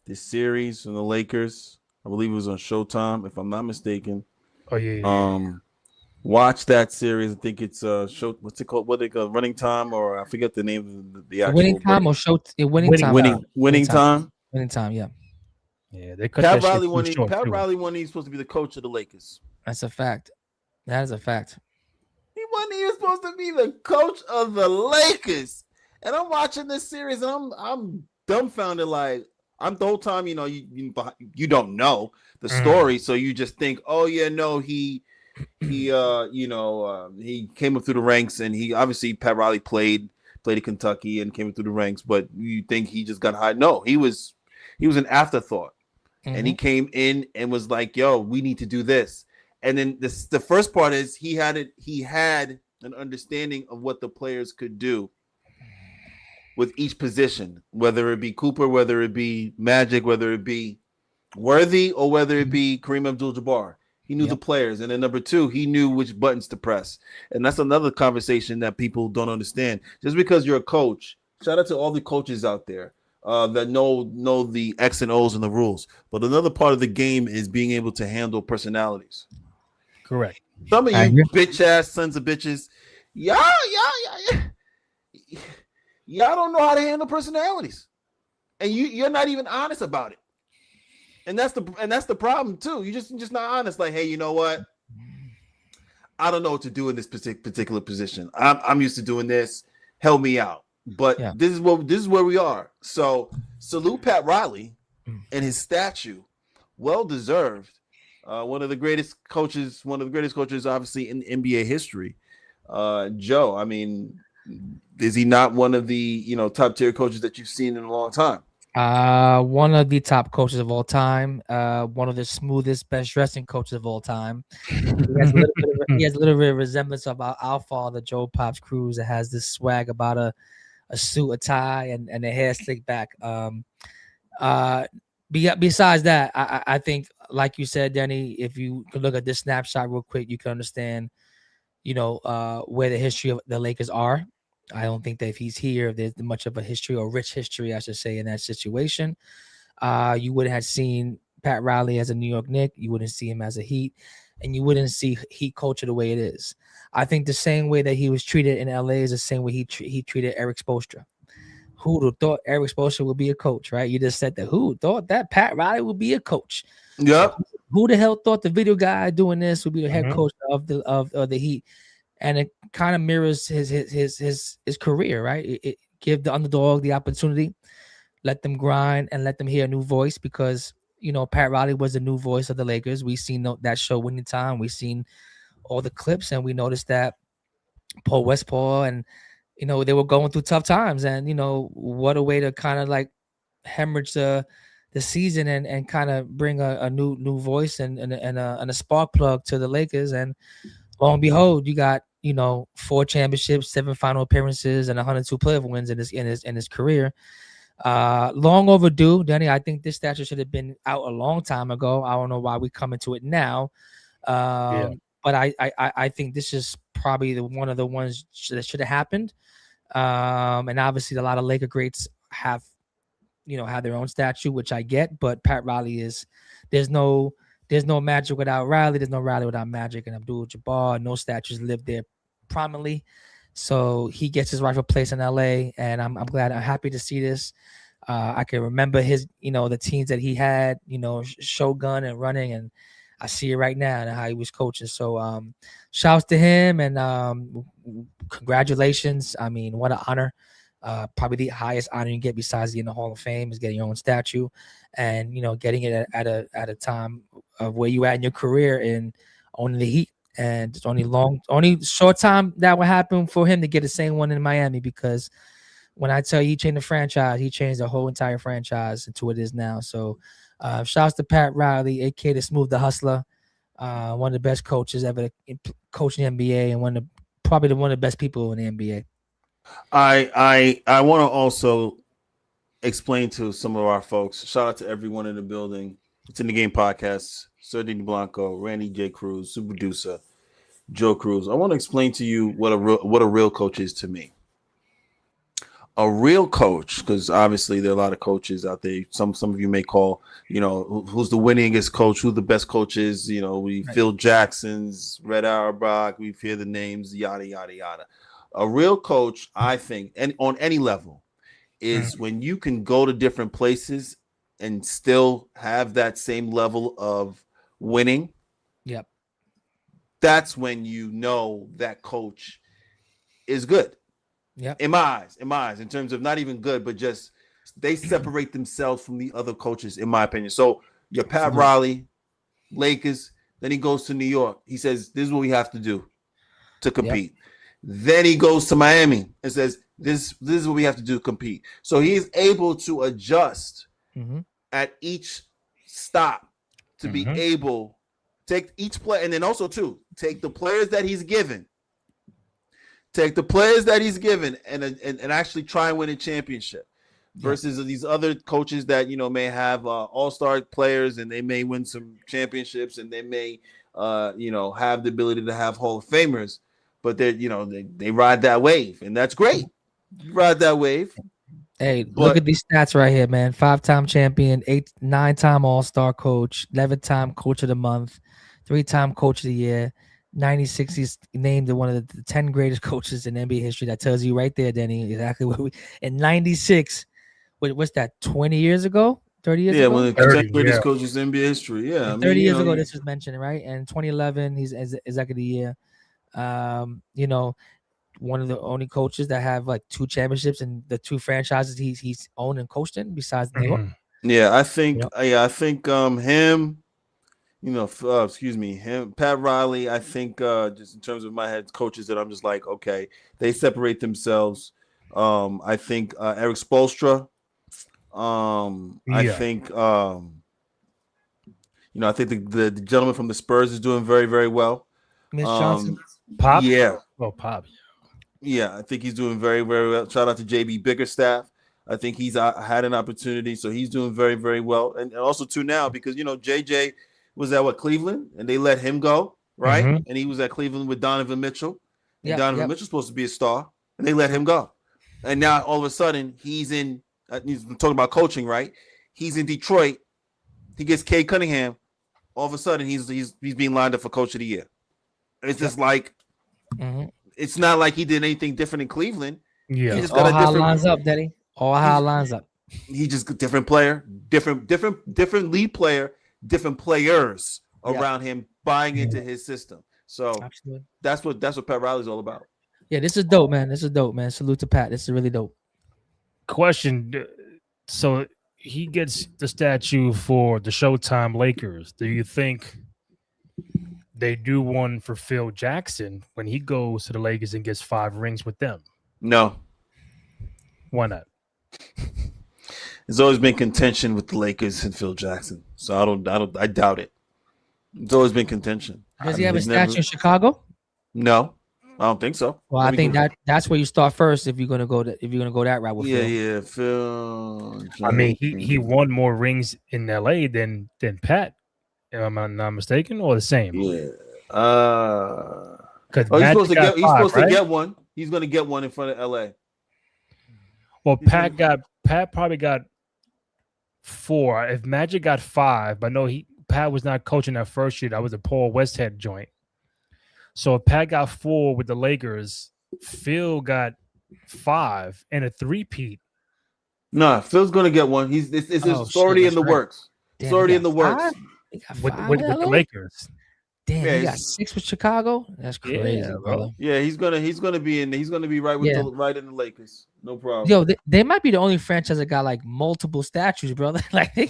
this series from the Lakers. I believe it was on Showtime, if I'm not mistaken. Oh yeah. Watch that series. I think it's show. What's it called? What they call Running Time, or I forget the name of the Winning actual. time or show? Winning time. Winning time. Winning time. Yeah, Yeah, they cut that shit too short Pat too. Riley when he's supposed to be the coach of the Lakers. that's a fact. That is a fact. He wasn't even supposed to be the coach of the Lakers. And I'm watching this series and I'm dumbfounded. Like I'm the whole time, you don't know the story, so you just think, oh yeah, no, he came up through the ranks, and he obviously Pat Riley played at Kentucky and came up through the ranks, but you think he just got hired? No, he was an afterthought, and he came in and was like, yo, we need to do this. And then the first part is he had an understanding of what the players could do with each position, whether it be Cooper, whether it be Magic, whether it be Worthy, or whether it be Kareem Abdul-Jabbar. He knew the players. And then number two, he knew which buttons to press. And that's another conversation that people don't understand. Just because you're a coach, shout out to all the coaches out there that know the X and O's and the rules. But another part of the game is being able to handle personalities. Correct. Some of you bitch ass sons of bitches, y'all don't know how to handle personalities, and you're not even honest about it. And that's the problem too. You just not honest. Like, hey, you know what? I don't know what to do in this particular position. I'm used to doing this. Help me out. But this is where we are. So salute Pat Riley and his statue. Well deserved. One of the greatest coaches, obviously in NBA history. Joe, I mean, is he not one of the top tier coaches that you've seen in a long time? One of the top coaches of all time. One of the smoothest, best dressing coaches of all time. He has a little bit of resemblance of our father, Joe Pops Cruz, that has this swag about a suit, a tie, and a hair slicked back. Besides that, I think, like you said, Danny, if you could look at this snapshot real quick, you can understand, where the history of the Lakers are. I don't think that if he's here, there's much of a history, or rich history, I should say, in that situation. You wouldn't have seen Pat Riley as a New York Knick. You wouldn't see him as a Heat, and you wouldn't see Heat culture the way it is. I think the same way that he was treated in LA is the same way he treated Eric Spoelstra. Who would have thought Eric Spoelstra would be a coach, right? You just said that. Who thought that Pat Riley would be a coach? Yep. Who the hell thought the video guy doing this would be the head coach of the Heat? And it kind of mirrors his career, right? It give the underdog the opportunity, let them grind, and let them hear a new voice, because Pat Riley was the new voice of the Lakers. We seen that show Winning Time. We seen all the clips, and we noticed that Paul Westphal and they were going through tough times, and what a way to kind of like hemorrhage the season and kind of bring a new voice and a spark plug to the Lakers. And lo and behold, you got 4 championships, 7 final appearances, and 102 playoff wins in his career. Long overdue, Danny. I think this statue should have been out a long time ago. I don't know why we coming to it now. But I think this is probably one of the ones that should have happened. And obviously a lot of Laker greats have their own statue, which I get, but Pat Riley there's no Magic without Riley. There's no Riley without Magic and Abdul-Jabbar. No statues live there prominently. So he gets his rightful place in LA, and I'm glad. I'm happy to see this. I can remember his, the teams that he had, Shogun and running, and I see it right now and how he was coaching. So shouts to him, and congratulations. I mean, what an honor. Probably the highest honor you get besides getting the Hall of Fame is getting your own statue, and getting it at a time of where you at in your career and owning the Heat. And it's only short time that will happen for him to get the same one in Miami, because when I tell you he changed the franchise, he changed the whole entire franchise into what it is now. So shouts to Pat Riley, aka the Smooth the Hustler, one of the best coaches ever coaching the NBA, and probably one of the best people in the NBA. I want to also explain to some of our folks. Shout out to everyone in the building. It's in the Game podcast. Sir Dini Blanco, Randy J. Cruz, super producer Joe Cruz. I want to explain to you what a real coach is to me. A real coach, because obviously there are a lot of coaches out there. Some of you may call, who's the winningest coach, who the best coach is. We Phil Jackson's, Red Auerbach, we hear the names, yada yada yada. A real coach, I think, and on any level, is when you can go to different places and still have that same level of winning. Yep. That's when you know that coach is good. Yeah. In my eyes, in terms of not even good, but just they separate themselves from the other coaches, in my opinion. So your Pat Riley, Lakers, then he goes to New York. He says, this is what we have to do to compete. Yep. Then he goes to Miami and says, this is what we have to do to compete. So he is able to adjust at each stop to be able to take each play, and then also too take the players that he's given. Take the players that he's given and actually try and win a championship versus these other coaches that, may have all-star players and they may win some championships and they may, have the ability to have Hall of Famers, but they ride that wave and that's great. You ride that wave. Hey, look at these stats right here, man. 5-time champion, 9-time all-star coach, 11-time coach of the month, 3-time coach of the year. 96, he's named one of the 10 greatest coaches in NBA history. That tells you right there, Denny, exactly what we in 96. What's that? 20 years ago? 30 years ago? Yeah, one of the 10 greatest coaches in NBA history. Yeah, 30 years ago, this was mentioned, right? And 2011, he's executive of the year. One of the only coaches that have like 2 championships and the 2 franchises he's owned and coached in, besides New York. Yeah, I think him. Him, Pat Riley, I think just in terms of my head coaches that I'm just like, okay, they separate themselves. I think Eric Spoelstra. I think I think the gentleman from the Spurs is doing very, very well. Mitch Johnson. Pop? Yeah. Oh, Pop. Yeah, I think he's doing very, very well. Shout out to JB Bickerstaff. I think he's had an opportunity, so he's doing very, very well. And also too now because JJ was at Cleveland, and they let him go, right? And he was at Cleveland with Donovan Mitchell. And Donovan Mitchell's supposed to be a star, and they let him go. And now all of a sudden he's talking about coaching, right? He's in Detroit. He gets Cade Cunningham. All of a sudden he's being lined up for coach of the year. It's just like it's not like he did anything different in Cleveland. Yeah, he just got all lines up, Daddy. All how lines up. He just different player, different lead player. Different players around him buying into his system. So that's what Pat Riley's all about. Yeah, this is dope, man. Salute to Pat. This is really dope. Question. So he gets the statue for the Showtime Lakers. Do you think they do one for Phil Jackson when he goes to the Lakers and gets 5 rings with them? No. Why not? There's always been contention with the Lakers and Phil Jackson, so I doubt it. It's always been contention. Does he have a statue in Chicago? No, I don't think so. Well, I think that's where you start first if you're gonna go that route with Phil. Yeah, Phil. I mean, he won more rings in LA than Pat. Am I not mistaken, or the same? Yeah. He's supposed to get one. He's gonna get one in front of LA. Well, Pat probably got 4. If Magic got 5, but no, Pat was not coaching that first year. That was a Paul Westhead joint. So if Pat got 4 with the Lakers, Phil got 5 and a 3-peat. Nah, Phil's gonna get one. It's already in the works. It's already in the works with the Lakers. Damn, he got 6 with Chicago. That's crazy, brother. Yeah, he's gonna be in. He's gonna be right with right in the Lakers. No problem. Yo, they might be the only franchise that got like multiple statues, brother. Like they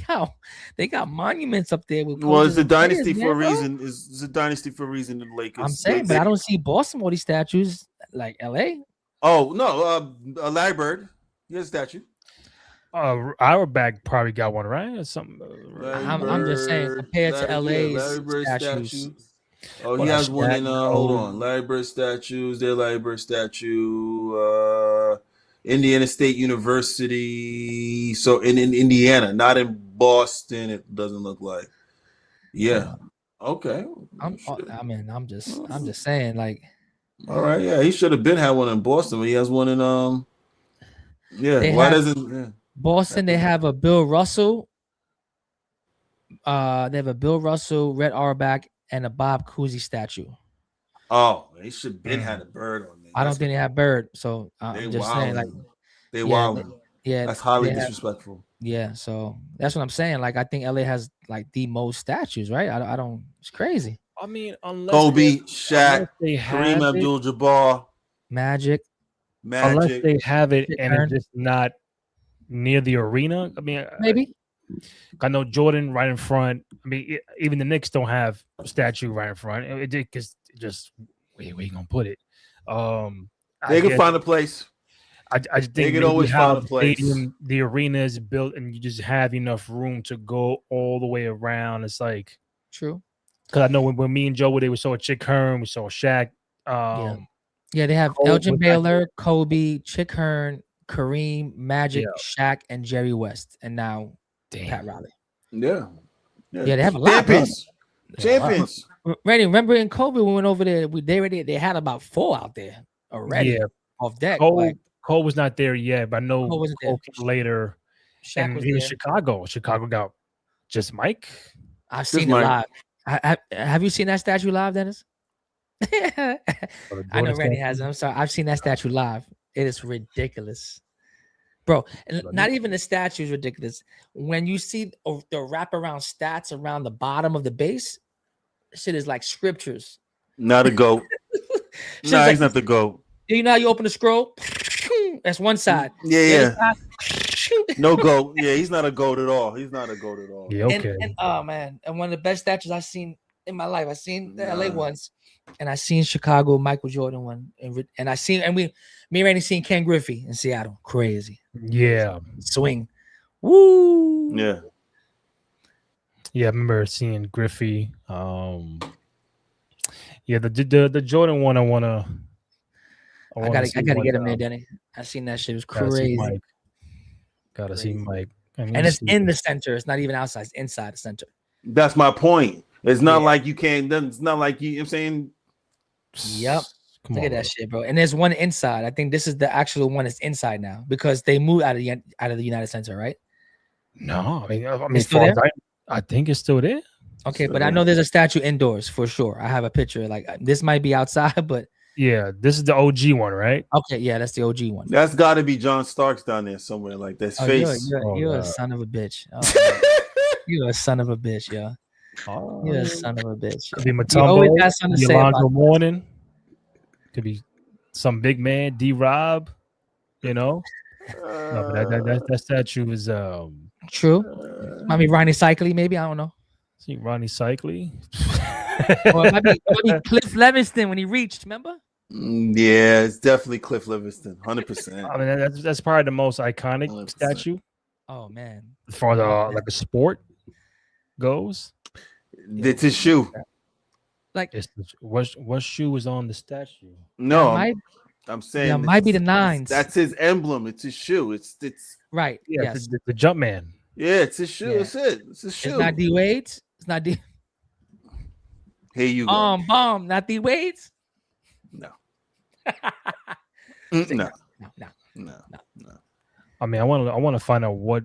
got monuments up there. Well, it's a dynasty for a reason. It's a dynasty for a reason in the Lakers. I'm saying, but I don't see Boston all these statues like LA. Oh no, Larry Bird, he has a statue. Auerbach probably got one, right? Or something. I'm just saying, compared to LA's statues. Oh, he has one in. Hold on, Larry Bird statues. Their Larry Bird statue. Indiana State University. So in Indiana, not in Boston. It doesn't look like. Yeah. Okay. I'm just saying, like. All right. Yeah, he should have had one in Boston, but he has one in Yeah. They Why have doesn't? Yeah. Boston. They have a Bill Russell. They have a Bill Russell, Red Auerbach, and a Bob Cousy statue. Oh, they should have been had a bird on there. I don't think they have Bird, so They I'm just saying, like, they yeah, wildin'. yeah, That's highly they have, disrespectful. yeah. So that's what I'm saying. Like, I think LA has like the most statues, right? I don't. It's crazy. I mean, unless Kobe, Shaq, they Kareem have it, Abdul-Jabbar, Magic. unless Magic. they have it Shit and turn. it's just not near the arena. I mean, Maybe. I know Jordan right in front. I mean, even the Knicks don't have a statue right in front. It just where you gonna put it? They can find a place. I just They think could maybe always how find a the place. stadium, the arena is built, and you just have enough room to go all the way around. It's like, True. because I know when me and Joe were there, we saw Chick Hearn, we saw Shaq. Yeah, they have Kobe Elgin was not Baylor, Kobe, Chick Hearn, Kareem, Magic, Yeah. Shaq, and Jerry West, and now Damn. Pat Riley. Yeah. Yeah, they have a lot. Champions. Yeah, a lot. Champions. Randy, remember in Kobe we went over there? They had about 4 out there already Yeah. off deck. Cole was not there yet, but I know Cole wasn't there. Cole came later. Shaq And was he was there. Chicago. Chicago got just Mike. I've seen it Mike. live. Have you seen that statue live, Dennis? I know Jordan Randy statue. has it. I'm sorry. I've seen that statue live. It is ridiculous, bro. And not even the statue is ridiculous. When you see the wraparound stats around the bottom of the base, shit is like scriptures. Not a goat. Shit's Nah, like, he's not the goat. you know how you open the scroll? That's one side. Yeah. Side, No goat. Yeah, he's not a goat at all. He's not a goat at all. Yeah, okay. And oh man, and one of the best statues I've seen in my life. I've seen the LA ones, and I seen Chicago Michael Jordan one, and I seen me and Randy seen Ken Griffey in Seattle. Crazy. Yeah. Swing. Woo. Yeah. Yeah, I remember seeing Griffey. Yeah, the Jordan one I gotta get him there, Denny. I seen that shit. It was crazy. Gotta see Mike. And it's in the center. It's not even outside. It's inside the center. That's my point. It's not like you can't. It's not like you know what I'm saying. Yep. Look at that shit, bro. And there's one inside. I think this is the actual one that's inside now because they moved out of the United Center, right? No, I mean, It's still there? I think it's still there. Okay, but I know there's a statue indoors for sure. I have a picture. Like this might be outside, but yeah, this is the OG one, right? okay, yeah, that's the OG one. That's got to be John Starks down there somewhere. Like that's face. You're a son of a bitch. Oh, you're a son of a bitch, yo. You're a son of a bitch. Could be You always Mutombo, got something to could be say about Alonzo it. Mourning, could be some big man, D-Rob, you know. No, but that statue is True. Might be Ronnie Cycli, maybe. I don't know. see Ronnie Cycli. Or it might be Cliff Levingston when he reached, remember? Yeah, it's definitely Cliff Livingston, 100%. I mean, that's probably the most iconic 100%. statue Oh man. as far as like a sport goes. It's his shoe. Like What shoe is on the statue? No, might, I'm saying it might be the nines. That's his emblem. It's his shoe. It's right. Yeah, Yes. the jump man. yeah, it's his shoe. Yeah. That's it. It's his shoe. It's not D Wade's. It's not D. Here you go. Bomb. Not D Wade's. No. No. No. I mean, I want to find out what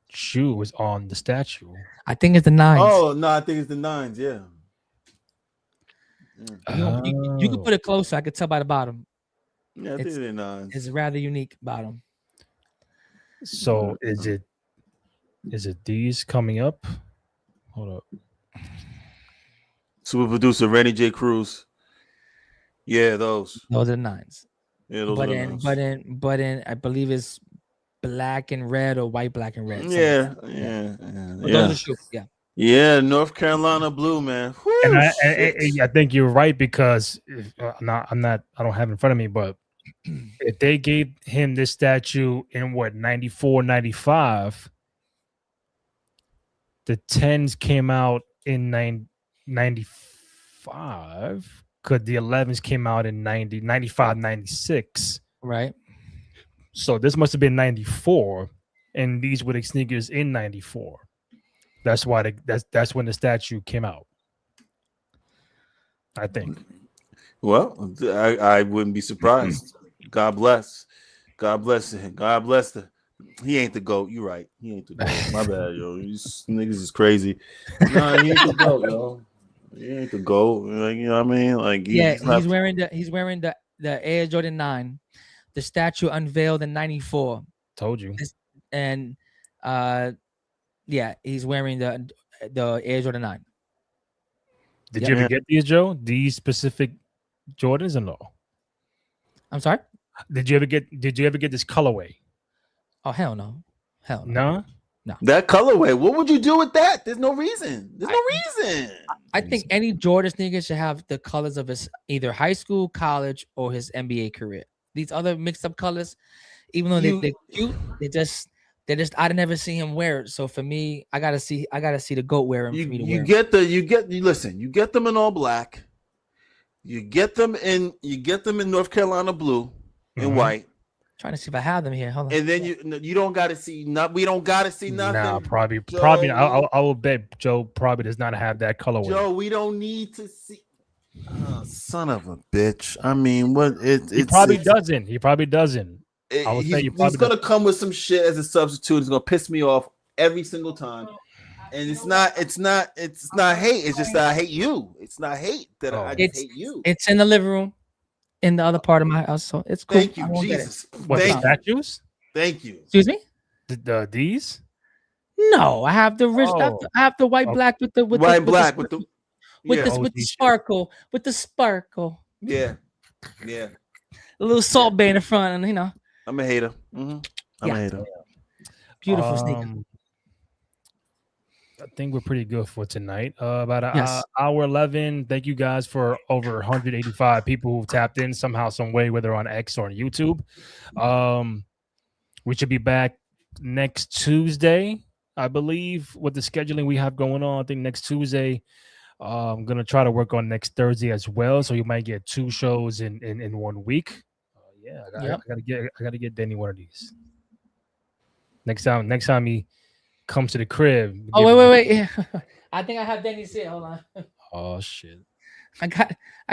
shoe is on the statue. I think it's the nines. Oh no, I think it's the nines. Yeah. You can put it closer. I could tell by the bottom. Yeah, I think it's the nines. It's a rather unique bottom. So is it these coming up? Hold up. Super producer Randy J. Cruz. Yeah, those. Those are the nines. Yeah, those But are the in, nines. but in, I believe it's black and red or white, black and red. Yeah. But those are shoes. Yeah. Yeah, North Carolina blue, man. Whew, And shit. I think you're right because I don't have it in front of me, but if they gave him this statue in 94, 95, the 10s came out in 95 because the 11s came out in 95, 96. Right. So this must have been 94, and these were the sneakers in 94. That's why that's when the statue came out. I think. Well, I wouldn't be surprised. God bless. God bless him. God bless the. He ain't the GOAT. You right. He ain't the GOAT. My bad, yo. These niggas is crazy. Nah, he ain't the GOAT, yo. He ain't the GOAT. Like, you know what I mean? Like he's wearing the Air Jordan 9, the statue unveiled in '94. Told you. And he's wearing the Air Jordan 9. Did you ever get these, Joe? These specific Jordans or no? I'm sorry? Did you ever get this colorway? Oh, hell no. Hell no. No? That colorway. What would you do with that? There's no reason. I think any Jordan sneaker should have the colors of his either high school, college, or his NBA career. These other mixed up colors, even though they're cute, I'd never see him wear it. So for me, I gotta see the GOAT wear him for me to wear. You get them in all black. You get them in North Carolina blue and white. Trying to see if I have them here. Hold on. And then you don't gotta see nothing. We don't gotta see nothing. Nah, probably. I will bet Joe probably does not have that colorway. Joe, we don't need to see. Oh, son of a bitch. I mean, what He probably doesn't. He's gonna come with some shit as a substitute. It's gonna piss me off every single time. And it's not hate. It's just that I hate you. It's not hate that I just hate you. It's in the living room, in the other part of my house. So it's cool. Thank you, Jesus. What, the statues? Thank you. Excuse me? These? No, I have the rich. I have the white black with the sparkle. With the sparkle. Yeah. A little salt bay in the front, and I'm a hater. I'm a hater. Beautiful sneaker. I think we're pretty good for tonight. About hour 11. Thank you guys for over 185 people who've tapped in somehow, some way, whether on X or on YouTube. We should be back next Tuesday, I believe, with the scheduling we have going on. I think next Tuesday. I'm gonna try to work on next Thursday as well, so you might get 2 shows in 1 week. I gotta get Denny one of these next time he comes to the crib. Oh wait. I think I have Denny's here. Hold on. Oh shit. I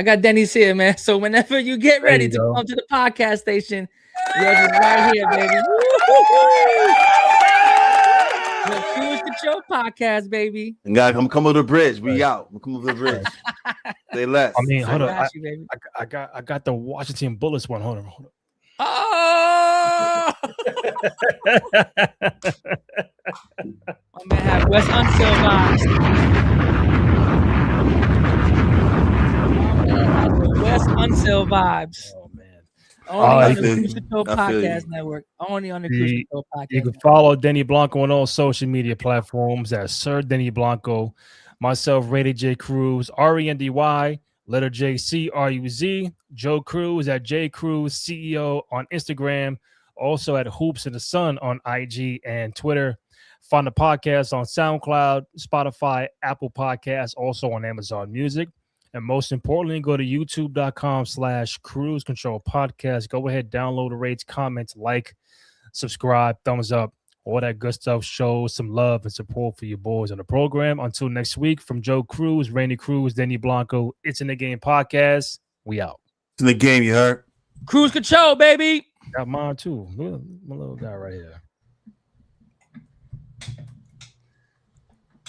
got Denny's here, man. So whenever you get ready to come to the podcast station, you're right here, baby. The Cruise Control podcast, baby. And guys, I'm coming over the bridge. We out. I'm coming over the bridge. Say less. I mean, hold on. I got the Washington Bullets one. Hold on. Oh! I'm gonna have West Until vibes. West Until vibes. Oh man. Only on the Cruise Control Podcast Network. Only on the Cruise Control Podcast. You can follow Denny Blanco on all social media platforms at Sir Denny Blanco. Myself, Rated J Cruz, RENDY, letter J CRUZ. Joe Cruz at J Cruz CEO on Instagram. Also at Hoops in the Sun on IG and Twitter. Find the podcast on SoundCloud, Spotify, Apple Podcasts, also on Amazon Music. And most importantly, go to youtube.com/Cruise Control Podcast. Go ahead, download the rates, comments, like, subscribe, thumbs up, all that good stuff. Show some love and support for your boys on the program. Until next week, from Joe Cruz, Randy Cruz, Denny Blanco, It's in the Game podcast. We out. It's in the game, you heard? Cruise Control, baby. Got mine too. Look at my little guy right here.